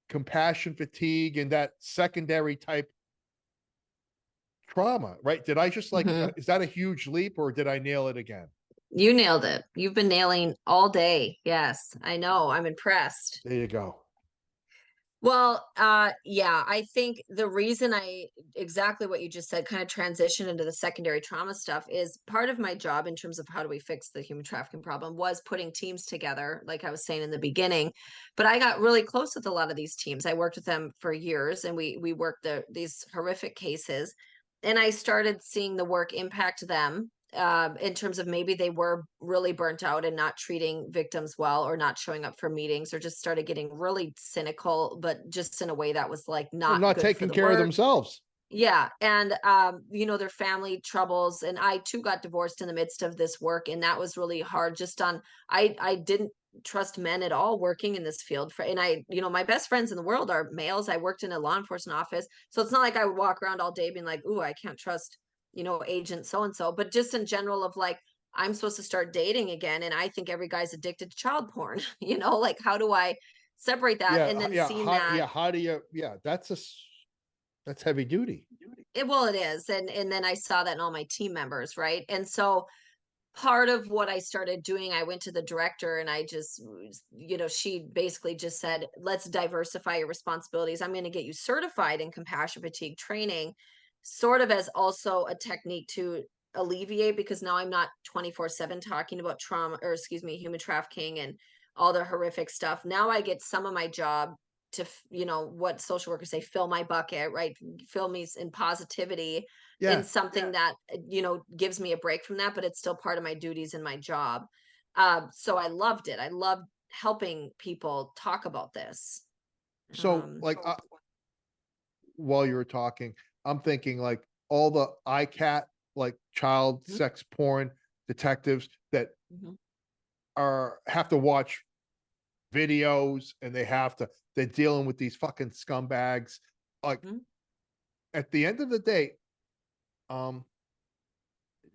compassion fatigue and that secondary type trauma, right? Did I just like, Mhm. is that a huge leap or did I nail it again? You nailed it. You've been nailing all day. Yes, I know. I'm impressed. There you go. Well, yeah, I think the reason I exactly what you just said kind of transition into the secondary trauma stuff is part of my job in terms of how do we fix the human trafficking problem was putting teams together, like I was saying in the beginning. But I got really close with a lot of these teams. I worked with them for years and we worked these horrific cases. And I started seeing the work impact them in terms of maybe they were really burnt out and not treating victims well or not showing up for meetings or just started getting really cynical, but just in a way that was like Well, not not good for taking the care of work. themselves. Yeah, and their family troubles, and I too got divorced in the midst of this work, and that was really hard. Just on, I didn't trust men at all working in this field. And my best friends in the world are males. I worked in a law enforcement office, so it's not like I would walk around all day being like, "Ooh, I can't trust, agent so and so." But just in general, of like, I'm supposed to start dating again, and I think every guy's addicted to child porn. Like how do I separate that? And then seeing that How do you, that's heavy duty. well, it is. And then I saw that in all my team members, right? And so part of what I started doing, I went to the director and I just, she basically just said, let's diversify your responsibilities. I'm going to get you certified in compassion fatigue training, sort of as also a technique to alleviate, because now I'm not 24/7 talking about trauma, or excuse me, human trafficking and all the horrific stuff. Now I get some of my job to, what social workers say, fill my bucket, right? Fill me in positivity in Yeah. something that gives me a break from that, but it's still part of my duties in my job. So I loved it. I loved helping people talk about this. So like, while you were talking, I'm thinking like all the ICAT, like child Mhm. sex porn detectives that Mhm. have to watch videos and they're dealing with these fucking scumbags. Like Mhm. at the end of the day, um,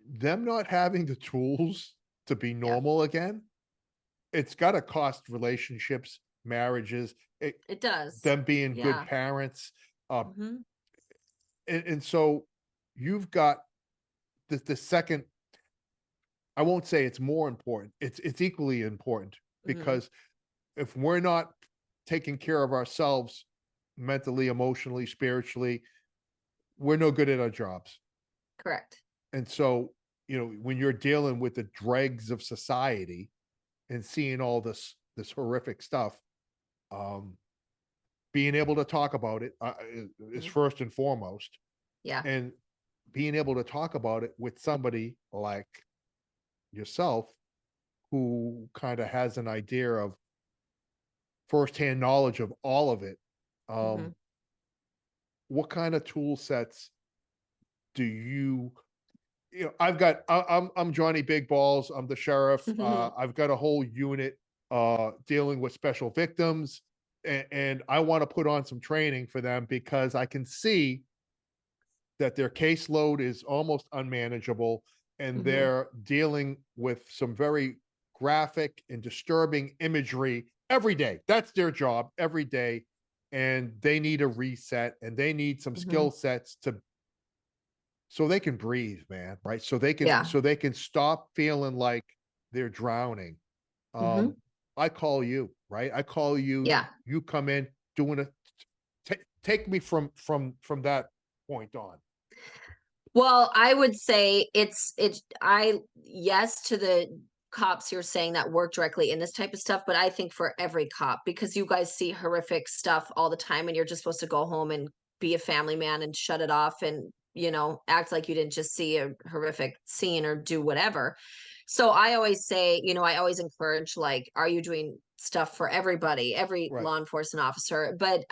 them not having the tools to be Yeah, normal again, it's got to cost relationships, marriages, it does. them being good Yeah. parents. Uh, Hmm. and so you've got the second, I won't say it's more important. It's equally important Hmm. because if we're not taking care of ourselves mentally, emotionally, spiritually, we're no good at our jobs. Correct. And so, when you're dealing with the dregs of society and seeing all this horrific stuff, um, being able to talk about it is Mhm. first and foremost, Yeah. and being able to talk about it with somebody like yourself who kind of has an idea of firsthand knowledge of all of it. Hmm. Um, what kind of tool sets do you? I'm Johnny Big Balls. I'm the sheriff. I've got a whole unit dealing with special victims, and I want to put on some training for them because I can see that their caseload is almost unmanageable and Hmm. they're dealing with some very graphic and disturbing imagery every day. That's their job every day. And they need a reset and they need some Hmm. skill sets to so they can breathe, man, right? Yeah. So they can stop feeling like they're drowning. Hmm. Um, I call you, right? I call you, Yeah. you come in doing a take me from that point on. Well, I would say yes to the cops you're saying that work directly in this type of stuff, but I think for every cop, because you guys see horrific stuff all the time and you're just supposed to go home and be a family man and shut it off and, act like you didn't just see a horrific scene or do whatever. So I always say, I always encourage, like, are you doing stuff for everybody, every Right. law enforcement officer? But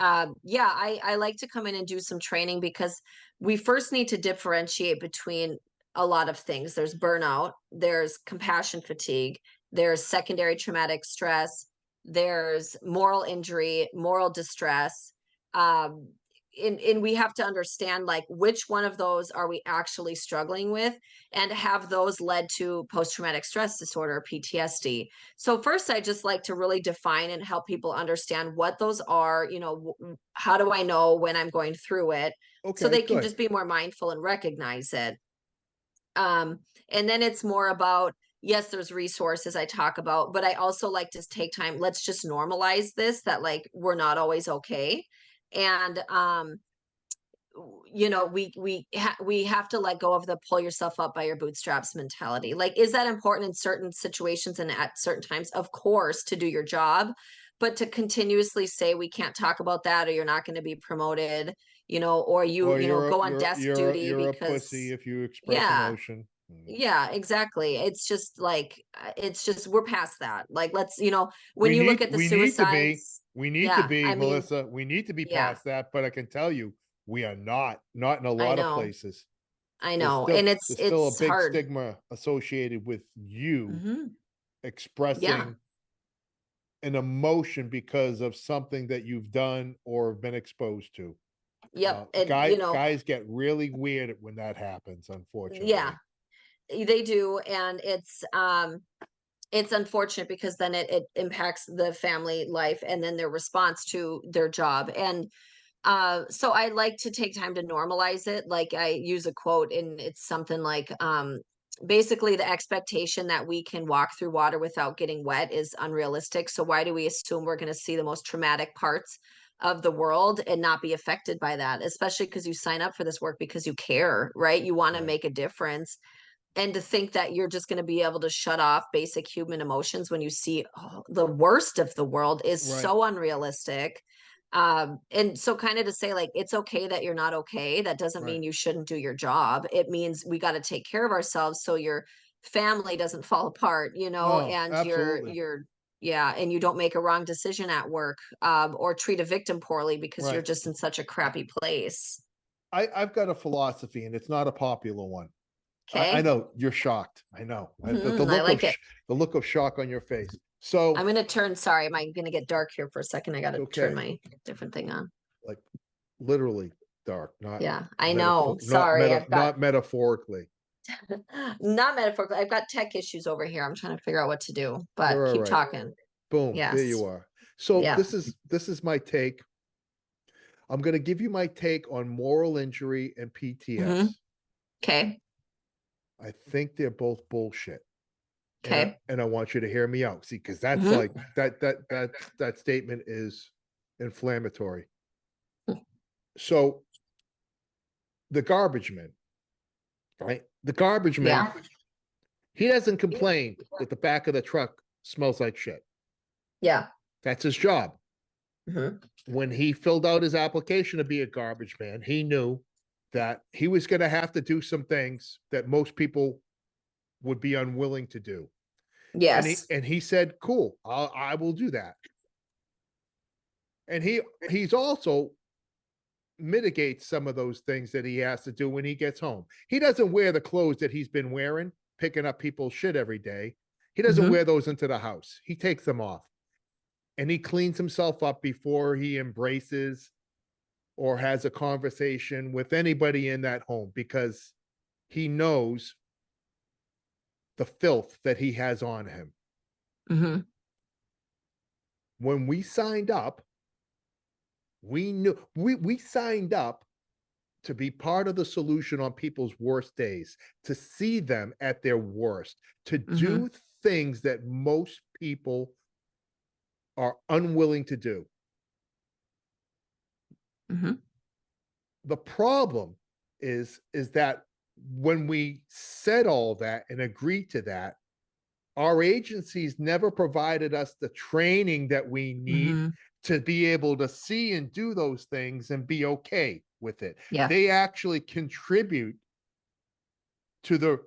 yeah, I like to come in and do some training because we first need to differentiate between a lot of things. There's burnout, there's compassion fatigue, there's secondary traumatic stress, there's moral injury, moral distress. Um, and we have to understand like which one of those are we actually struggling with, and have those led to post-traumatic stress disorder, PTSD. So first, I just like to really define and help people understand what those are. How do I know when I'm going through it, so Okay, they can good. just be more mindful and recognize it. And then it's more about, yes, there's resources I talk about, but I also like to take time. Let's just normalize this, that like we're not always okay. And we have to let go of the pull yourself up by your bootstraps mentality. Like, is that important in certain situations and at certain times? Of course, to do your job, but to continuously say we can't talk about that, or you're not going to be promoted, or Or go on desk duty you're a because, pussy if you express yeah, emotion. yeah, exactly. It's just like, it's just, we're past that. Like, let's, when We you look need at the we need to be suicides, we need to yeah, be I mean, Melissa. We need to be yeah, past that, but I can tell you we are not in a I lot of know, places. I know. And it's, There's still a it's big hard. stigma associated with you Hmm. Yeah. expressing an emotion because of something that you've done or been exposed to. Yep. And, Guys get really weird when that happens, yeah, unfortunately. they do. And it's unfortunate because then it impacts the family life and then their response to their job. And so I like to take time to normalize it. Like, I use a quote, and it's something like, basically the expectation that we can walk through water without getting wet is unrealistic. So why do we assume we're going to see the most traumatic parts of the world and not be affected by that? Especially because you sign up for this work because you care, right? You want to Right. make a difference. And to think that you're just going to be able to shut off basic human emotions when you see the worst of the world is Right. so unrealistic. And so kind of to say like, it's okay that you're not okay, that doesn't Right. mean you shouldn't do your job. It means we got to take care of ourselves so your family doesn't fall apart, No, and absolutely. yeah, and you don't make a wrong decision at work, or treat a victim poorly because you're Right. just in such a crappy place. I've got a philosophy, and it's not a popular one. I Okay. know you're shocked. I know I like it. the look of shock on your face. So I'm gonna turn, sorry, am I gonna get dark here for a second? I it's gotta turn okay. my different thing on. Like literally dark, not Yeah, I know. Sorry, not metaphorically. not metaphorically, I've got tech issues over here. I'm trying to figure out what to do, but You're all keep right. talking. Boom, there Yes. you are. So Yeah. this is my take. I'm going to give you my take on moral injury and Hmm. PTS. Okay. I think they're both bullshit. Okay. And I want you to hear me out. See, because that's Hmm. like that statement is inflammatory. So the garbage man, right? The garbage man, Yeah. he doesn't complain that the back of the truck smells like shit. Yeah. That's his job. Hmm. When he filled out his application to be a garbage man, he knew that he was going to have to do some things that most people would be unwilling to do. Yes. And he said, "Cool, I will do that." And he's also mitigates some of those things that he has to do when he gets home. He doesn't wear the clothes that he's been wearing, picking up people's shit every day. He doesn't Hmm. wear those into the house. He takes them off and he cleans himself up before he embraces or has a conversation with anybody in that home because he knows the filth that he has on him. Hmm. When we signed up, we knew we signed up to be part of the solution on people's worst days, to see them at their worst, to Hmm. do things that most people are unwilling to do. Hmm. The problem is that when we said all that and agreed to that, our agencies never provided us the training that we need Hmm. to be able to see and do those things and be okay with it. Yeah. They actually contribute to the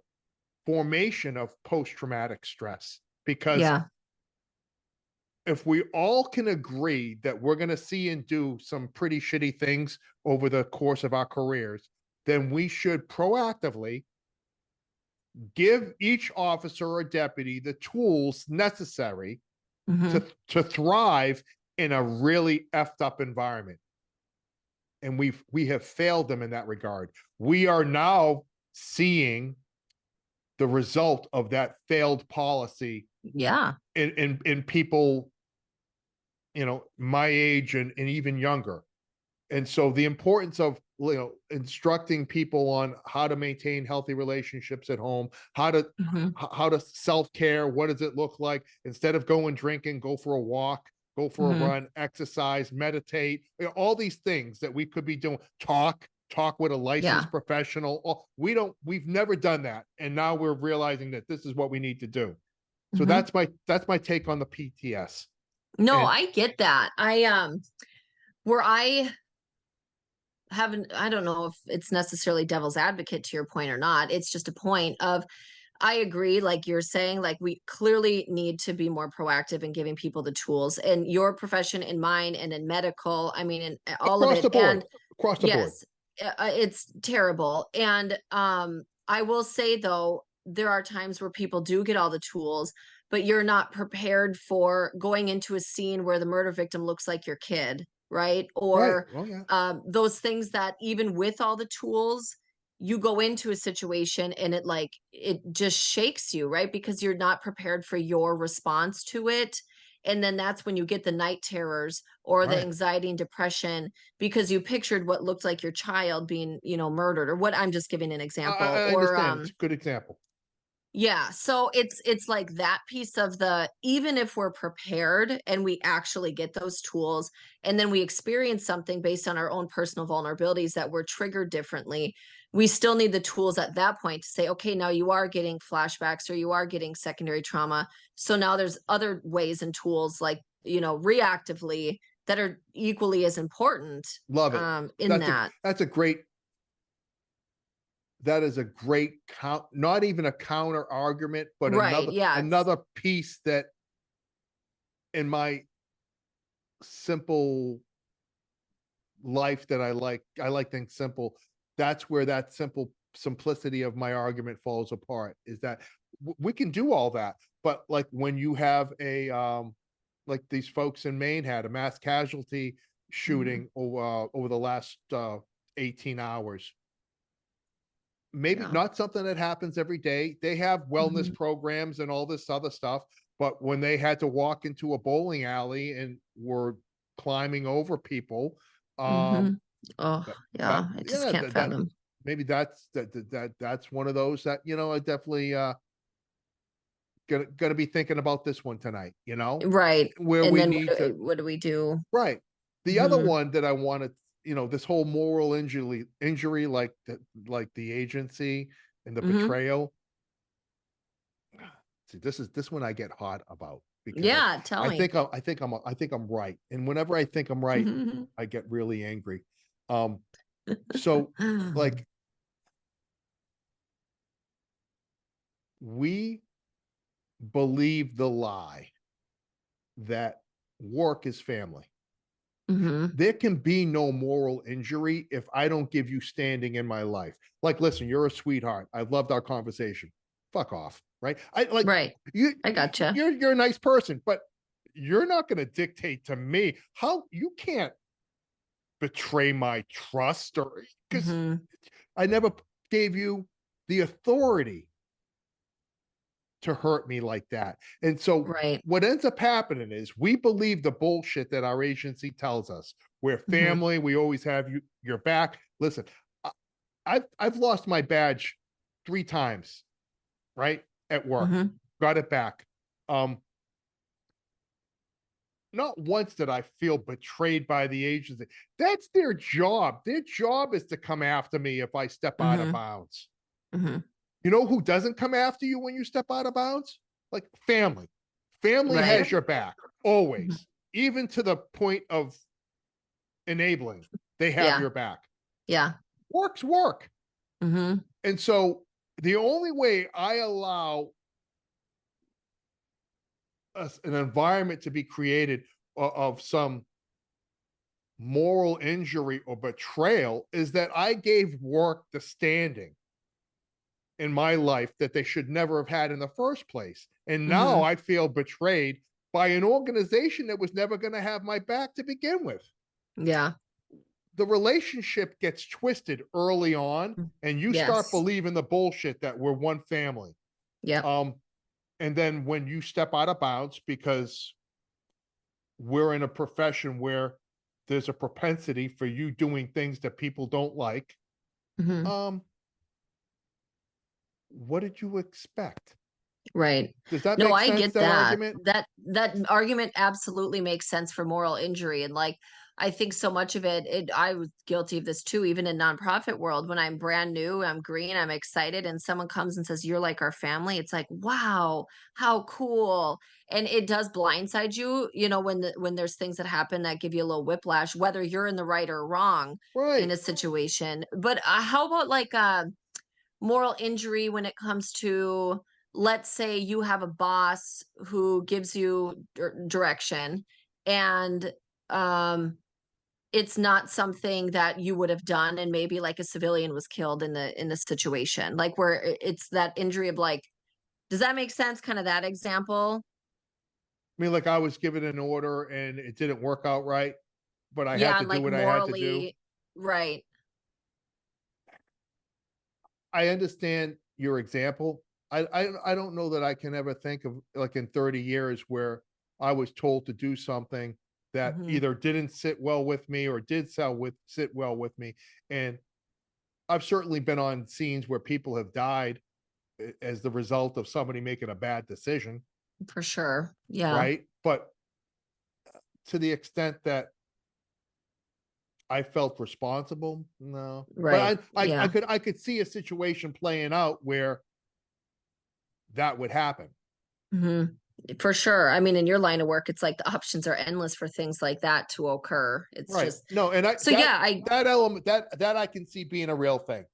formation of post-traumatic stress because Yeah. if we all can agree that we're going to see and do some pretty shitty things over the course of our careers, then we should proactively give each officer or deputy the tools necessary Hmm. to thrive in a really effed up environment. and we have failed them in that regard. We are now seeing the result of that failed policy Yeah. in people, my age and even younger. And so the importance of instructing people on how to maintain healthy relationships at home, how to self-care, what does it look like, instead of going drinking, go for a walk, go for a run, exercise, meditate, all these things that we could be doing. Talk with a licensed professional. We've never done that, and now we're realizing that this is what we need to do. So that's my take on the PTS. No, I get that. Where I haven't, I don't know if it's necessarily devil's advocate to your point or not. It's just a point of, I agree, like you're saying, like we clearly need to be more proactive in giving people the tools, in your profession, in mine, and in medical. I mean, in all across of it. The board. And across the board. yes, it's terrible. And I will say though, there are times where people do get all the tools, but you're not prepared for going into a scene where the murder victim looks like your kid, right? Or those things that even with all the tools, you go into a situation and it just shakes you, right? Because you're not prepared for your response to it. And then that's when you get the night terrors or the anxiety and depression, because you pictured what looked like your child being, murdered, or what. I'm just giving an example. I understand. It's a good example. Yeah. So it's like that piece of even if we're prepared and we actually get those tools, and then we experience something based on our own personal vulnerabilities that were triggered differently, we still need the tools at that point to say, okay, now you are getting flashbacks or you are getting secondary trauma. So now there's other ways and tools, like, reactively, that are equally as important. Love it. That is a great not even a counter argument, but another piece that in my simple life that I like things simple. That's where that simplicity of my argument falls apart, is that we can do all that. But like when you have like these folks in Maine had a mass casualty shooting over the last 18 hours. Maybe not something that happens every day. They have wellness programs and all this other stuff. But when they had to walk into a bowling alley and were climbing over people, I just can't fathom. Maybe that's one of those that, I definitely gonna be thinking about this one tonight, Right. Where and we then need what do we do? Right. The other one that I wanted, this whole moral injury, like the agency and the betrayal. See, this one I get hot about, because tell me. I think I'm right. And whenever I think I'm right, I get really angry. So like, we believe the lie that work is family. There can be no moral injury if I don't give you standing in my life. Like, listen, you're a sweetheart. I've loved our conversation. Fuck off. Right. I gotcha. You're a nice person, but you're not going to dictate to me how. You can't betray my trust, or because I never gave you the authority to hurt me like that. And so what ends up happening is we believe the bullshit that our agency tells us. We're family. We always have your back. Listen, I've lost my badge 3 times, right? At work. Got it back. Not once did I feel betrayed by the agency. That's their job. Their job is to come after me if I step out of bounds. You know who doesn't come after you when you step out of bounds? Like family. Family has your back always, even to the point of enabling. They have your back. Work's work. And so the only way I allow an environment to be created of some moral injury or betrayal is that I gave work the standing in my life that they should never have had in the first place. And now I feel betrayed by an organization that was never going to have my back to begin with. the relationship gets twisted early on, and you start Yes. believing the bullshit that we're one family. Yep. And then when you step out of bounds because we're in a profession where there's a propensity for you doing things that people don't like, Hmm. what did you expect? Right. Does that No, make I sense, get that that. argument? That argument absolutely makes sense for moral injury. And like I think so much of it, I was guilty of this too, even in nonprofit world. When I'm brand new, I'm green, I'm excited, and someone comes and says, "You're like our family." It's like, wow, how cool. And it does blindside you, when there's things that happen that give you a little whiplash, whether you're in the right or wrong in Right. a situation. But how about like moral injury when it comes to, let's say you have a boss who gives you direction, and um it's not something that you would have done, and maybe like a civilian was killed in the situation, like where it's that injury of like, does that make sense, kind of that example? I mean, like I was given an order and it didn't work out right, but I had Yeah, to and do like what I had to do. morally, right. I understand your example. I don't know that I can ever think of like in 30 years where I was told to do something that Hmm. either didn't sit well with me or did sit well with me. And I've certainly been on scenes where people have died as the result of somebody making a bad decision, For sure, yeah. right? But to the extent that I felt responsible, no. Right, But yeah. I could see a situation playing out where that would happen. Hmm. For sure. I mean, in your line of work, it's like the options are endless for things like that to occur. It's Right. just, No, and I so yeah, that element that I can see being a real thing.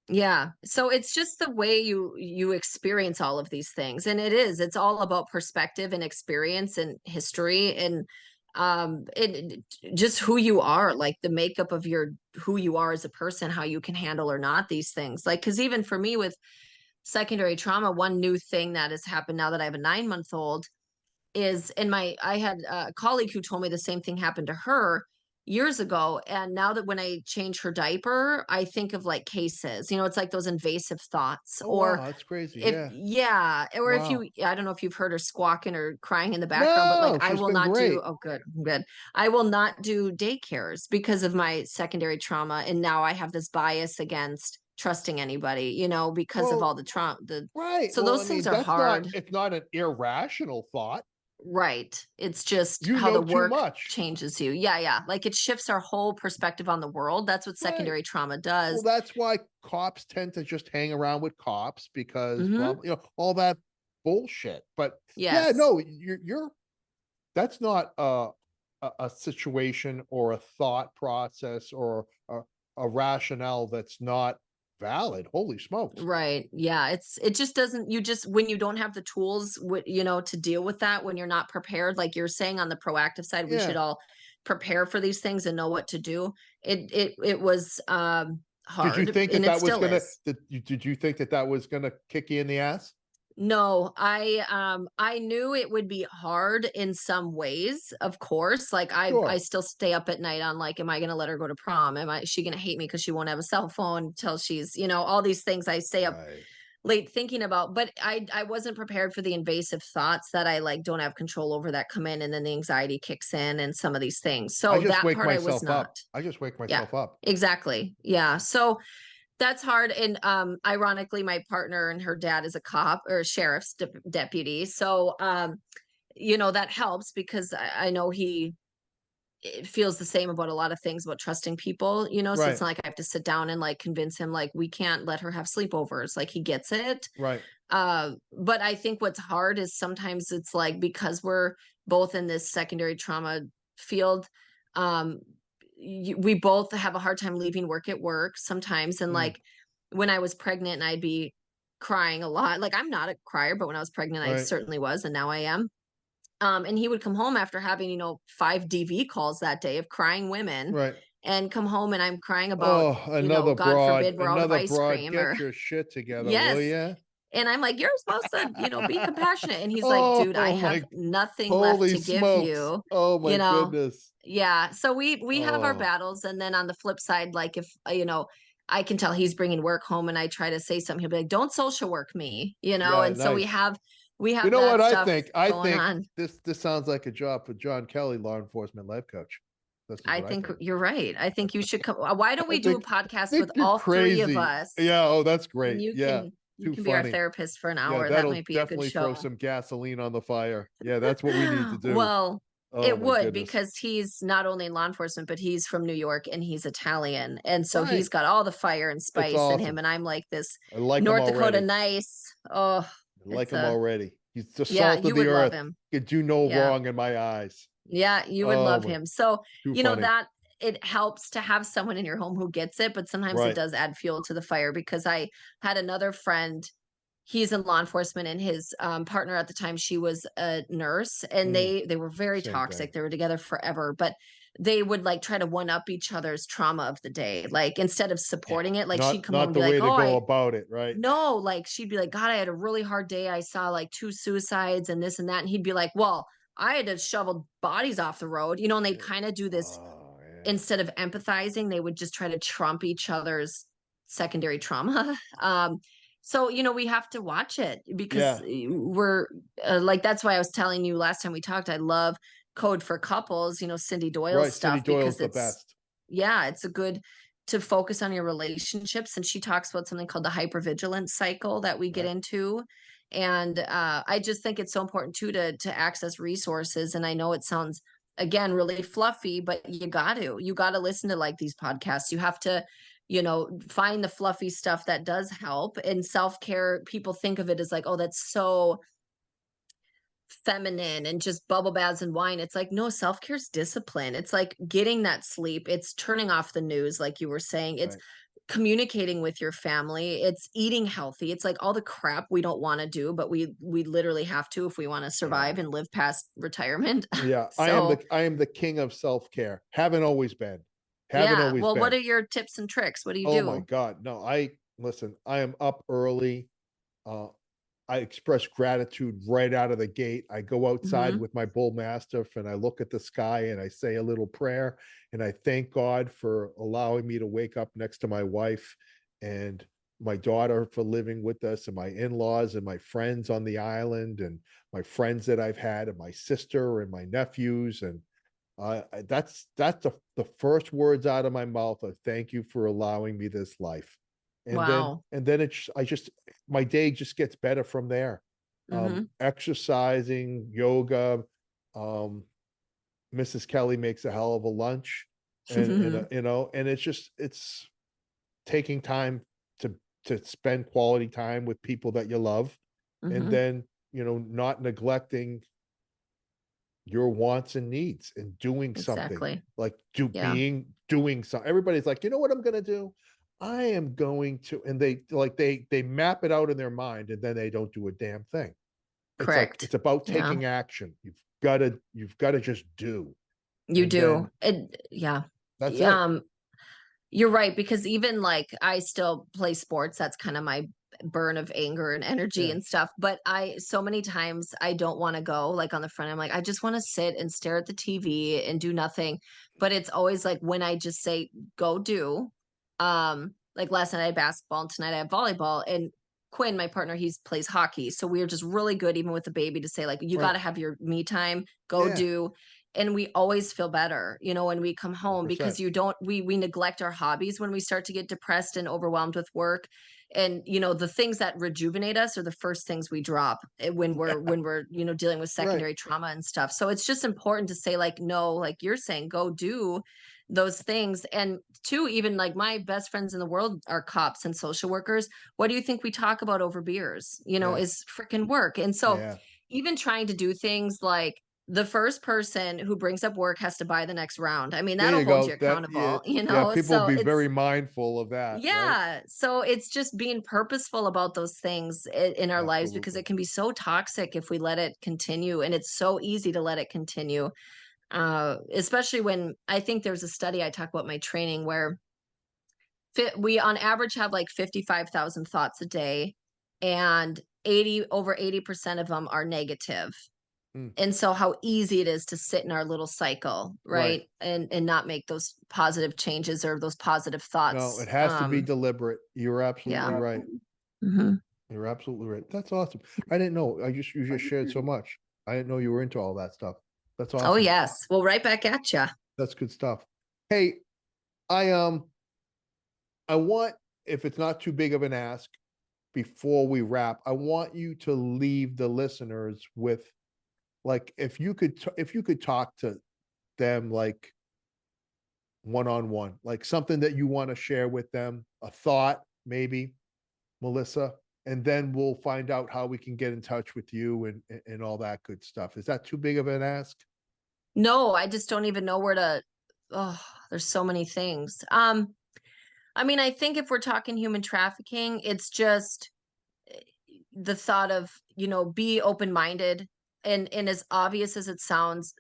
yeah. So it's just the way you experience all of these things. And it's all about perspective and experience and history, and just who you are, like the makeup of your who you are as a person, how you can handle or not these things. Like, because even for me with secondary trauma, one new thing that has happened now that I have a 9-month old is, in my I had a colleague who told me the same thing happened to her years ago, and now that when I change her diaper, I think of like cases, it's like those invasive thoughts, Oh or wow, that's crazy. if, Yeah. yeah, or if Wow. you, I don't know if you've heard her squawking or crying in the background, but like No, I she's will been not do, great. oh good, good, I will not do daycares because of my secondary trauma, and now I have this bias against trusting anybody, because of all Well, the trauma, right. so Well, I those things mean, are hard. it's not an irrational thought. Right. It's just You how the know too work much. changes you. Yeah, yeah. Like it shifts our whole perspective on the world. That's what Right. secondary trauma Well, does. that's why cops tend to just hang around with cops because blah, Hmm. blah, all that bullshit. But yeah, Yes. no, you're that's not a situation or a thought process or a rationale that's not valid. Holy smokes. Right. Yeah. It just doesn't, you just, when you don't have the tools, to deal with that, when you're not prepared, like you're saying on the proactive side, we should Yeah. all prepare for these things and know what to do. It was Did you hard, think that and it that was still gonna is. did you think that that was gonna kick you in the ass? No, I knew it would be hard in some ways, of course. Like I Sure. still stay up at night on like, am I gonna let her go to prom? She gonna hate me because she won't have a cell phone until she's, all these things I stay up Right. late thinking about. But I wasn't prepared for the invasive thoughts that I like don't have control over, that come in, and then the anxiety kicks in and some of these things. I So just that wake part I was myself not. up. I just wake Yeah, myself up. exactly. Yeah. So that's hard. And ironically, my partner and her dad is a cop or a sheriff's deputy. So that helps because I know he feels the same about a lot of things about trusting people, so it's Right. not like I have to sit down and like convince him like we can't let her have sleepovers. Like he gets it. Right. But I think what's hard is sometimes it's like, because we're both in this secondary trauma field, um, we both have a hard time leaving work at work sometimes. And Mm, like when I was pregnant, and I'd be crying a lot. Like I'm not a crier, but when I was pregnant, I right. certainly was, and now I am. And he would come home after having, 5 DV calls that day of crying women, Right. and come home and I'm crying about, Oh, God forbid we're out of another ice broad. cream, or Get your shit together, will yes. ya? And I'm like, "You're supposed to, be compassionate." And he's like, Oh "Dude, I have my, nothing left holy to give smokes. you." Oh my You know? goodness. Yeah. So we have our Oh, battles, and then on the flip side, like if, I can tell he's bringing work home and I try to say something, he'll be like, "Don't social work me," yeah, And so we nice. have we You have know what that I stuff think? I going think on. this sounds like a job for John Kelly, law enforcement life coach. This is I what I think think. you're right. I think you should come. Why don't I we do a podcast with think you're all three of crazy. us? Yeah, oh, that's And great. Yeah, you too can be our funny. therapist for an Yeah, hour. That that'll might be a good definitely throw show. some gasoline on the fire. Yeah, that's what we need to do. Well, Oh it my would, goodness. because he's not only in law enforcement, but he's from New York and he's Italian. And so he's Right. got all the fire and It's spice in him. awesome. And I'm like this I like him North Dakota already. nice. Oh, I like it's him already. He's the yeah, salt of you the would love earth. him. Could do no Yeah. wrong in my eyes. Yeah, you would Oh love my, him. So, too funny. that it helps to have someone in your home who gets it, but sometimes it Right. does add fuel to the fire, because I had another friend, he's in law enforcement, and his partner at the time, she was a nurse, and Mm, they were very same thing. toxic. They were together forever, but they would like try to one up each other's trauma of the day. Like instead of Yeah. supporting it, like she'd come home Not and the be like, way to "Oh, go I about it, right? no," like she'd be like, "God, I had a really hard day. I saw like two suicides and this and that." And he'd be like, "Well, I had to shovel bodies off the road," and they'd kind of do this. Oh yeah. Instead of empathizing, they would just try to trump each other's secondary trauma. So we have to watch it, because Yeah. we're like, that's why I was telling you last time we talked, I love Code for Couples, Cindy Doyle's Right. Cindy stuff, Doyle's because the it's best. yeah, it's a good to focus on your relationships. And she talks about something called the hypervigilance cycle that we get Right. into. And I just think it's so important too to access resources. And I know it sounds, again, really fluffy, but you got to listen to like these podcasts. You have to find the fluffy stuff that does help. And self-care, people think of it as like, oh, that's so feminine and just bubble baths and wine. It's like, no, self-care is discipline. It's like getting that sleep. It's turning off the news, like you were saying. It's Right. communicating with your family. It's eating healthy. It's like all the crap we don't want to do, but we literally have to if we want to Yeah. survive and live past retirement. Yeah. So I am the king of self-care. Haven't always been. Haven't yeah. always Well, what been. are your tips and tricks? What do you Oh my do? God. No, I listen, I am up early. Uh, I express gratitude right out of the gate. I go outside Hmm. with my bull mastiff and I look at the sky and I say a little prayer and I thank God for allowing me to wake up next to my wife and my daughter for living with us and my in-laws and my friends on the island and my friends that I've had and my sister and my nephews and that's the first words out of my mouth of thank you for allowing me this life. Wow. And then it's I just my day just gets better from there. Hmm. Exercising, yoga, um, Mrs. Kelly makes a hell of a lunch, and it's taking time to spend quality time with people that you love, and Hmm. then not neglecting your wants and needs and doing something Exactly. like Yeah. doing something. Everybody's like, you know what I'm gonna do? I am going to, and they map it out in their mind and then they don't do a damn thing. It's like Correct. it's about Yeah. taking action. You've got to just do. You And do. then Yeah. that's it. You're right, because even like I still play sports. That's kind of my burn of anger and energy Yeah. and stuff. But so many times I don't want to go like on the front. I'm like, I just want to sit and stare at the TV and do nothing. But it's always like when I just say, go do. Like last night I had basketball and tonight I have volleyball. And Quinn, my partner, he plays hockey. So we are just really good, even with the baby, to say, like, you got Right. to have your me time, go Yeah. do. And we always feel better when we come home, because 100%. you don't we neglect our hobbies when we start to get depressed and overwhelmed with work. And the things that rejuvenate us are the first things we drop, when Yeah. we're dealing with Right. secondary trauma and stuff. So it's just important to say, like, no, like you're saying, go do those things. And two, even like my best friends in the world are cops and social workers. What do you think we talk about over beers, Yeah. is freaking work. And so Yeah. even trying to do things like the first person who brings up work has to buy the next round. I mean, There that'll you hold you go. That accountable, yeah, people will So be it's very mindful of that, right? yeah. So it's just being purposeful about those things in our lives, because Absolutely. it can be so toxic if we let it continue. And it's so easy to let it continue. Especially when I think there's a study I talk about in my training where we on average have like 55,000 thoughts a day. and over 80% of them are negative. Mm. And so how easy it is to sit in our little cycle, right? And not make those positive changes or those positive thoughts. No, it has to be deliberate. You're absolutely right. Mm-hmm. You're absolutely right. That's awesome. I didn't know. You just shared so much. I didn't know you were into all that stuff. That's awesome. Oh yes. Well, right back at you. That's good stuff. Hey, I want, if it's not too big of an ask, before we wrap, I want you to leave the listeners with, like, if you could talk to them, like, one-on-one, like something that you want to share with them, a thought, maybe, Melissa, and then we'll find out how we can get in touch with you and all that good stuff. Is that too big of an ask? No, I just don't even know where to. Oh, there's so many things. I mean, I think if we're talking human trafficking, it's just the thought of, be open-minded, and as obvious as it sounds,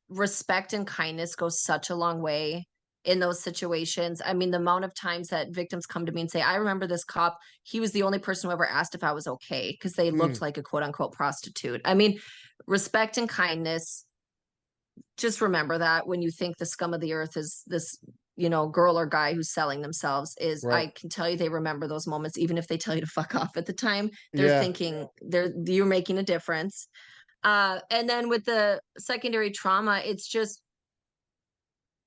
respect and kindness goes such a long way in those situations. I mean, the amount of times that victims come to me and say, I remember this cop, he was the only person who ever asked if I was okay because they looked like a quote unquote prostitute. I mean, respect and kindness. Just remember that when you think the scum of the earth is this, girl or guy who's selling themselves, is Right. I can tell you they remember those moments, even if they tell you to fuck off at the time. They're Yeah. thinking you're making a difference. And then with the secondary trauma, it's just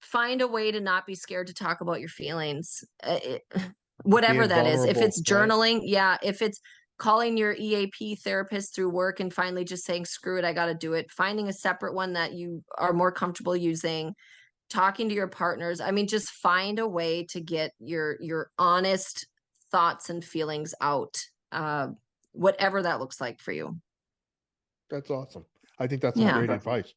find a way to not be scared to talk about your feelings. Whatever Being that is. If vulnerable, it's journaling, yeah. If it's calling your EAP therapist through work and finally just saying, screw it, I got to do it. Finding a separate one that you are more comfortable using, talking to your partners. I mean, just find a way to get your honest thoughts and feelings out, whatever that looks like for you. That's awesome. I think that's some great advice.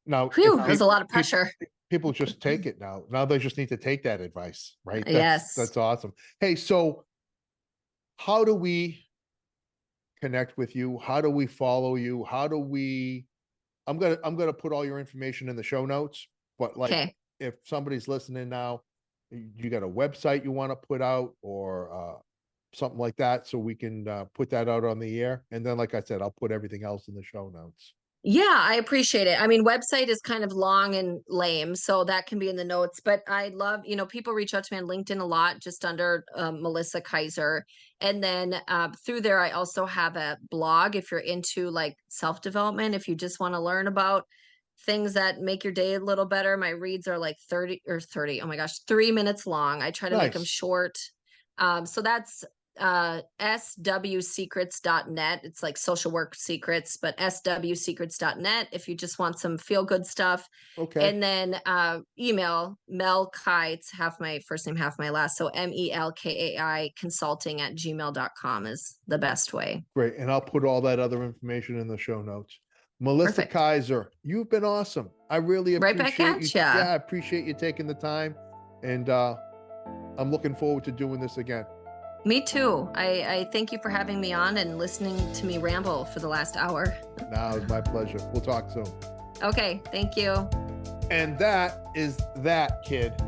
Now, Phew, that was a lot of pressure. People just take it now. Now they just need to take that advice, right? Yes. That's awesome. Hey, so how do we connect with you? How do we follow you? How do we, I'm gonna put all your information in the show notes, but like, if somebody's listening now, you got a website you want to put out or something like that, so we can put that out on the air. And then, like I said, I'll put everything else in the show notes. Yeah, I appreciate it. I mean, website is kind of long and lame, so that can be in the notes. But I love, people reach out to me on LinkedIn a lot, just under Melissa Kaiser. And then through there, I also have a blog if you're into like self-development, if you just want to learn about things that make your day a little better. My reads are like 30, oh my gosh, 3 minutes long. I try to make them short. So that's swsecrets.net. It's like social work secrets, but swsecrets.net if you just want some feel good stuff. Okay. And then email Mel Kai, it's half my first name, half my last. So MELKAI consulting@gmail.com is the best way. Great. And I'll put all that other information in the show notes. Melissa Kaiser, you've been awesome. I really appreciate right back at you. Ya. Yeah, I appreciate you taking the time. And I'm looking forward to doing this again. Me too. I thank you for having me on and listening to me ramble for the last hour. No, it's my pleasure. We'll talk soon. Okay, thank you. And that is that, kid.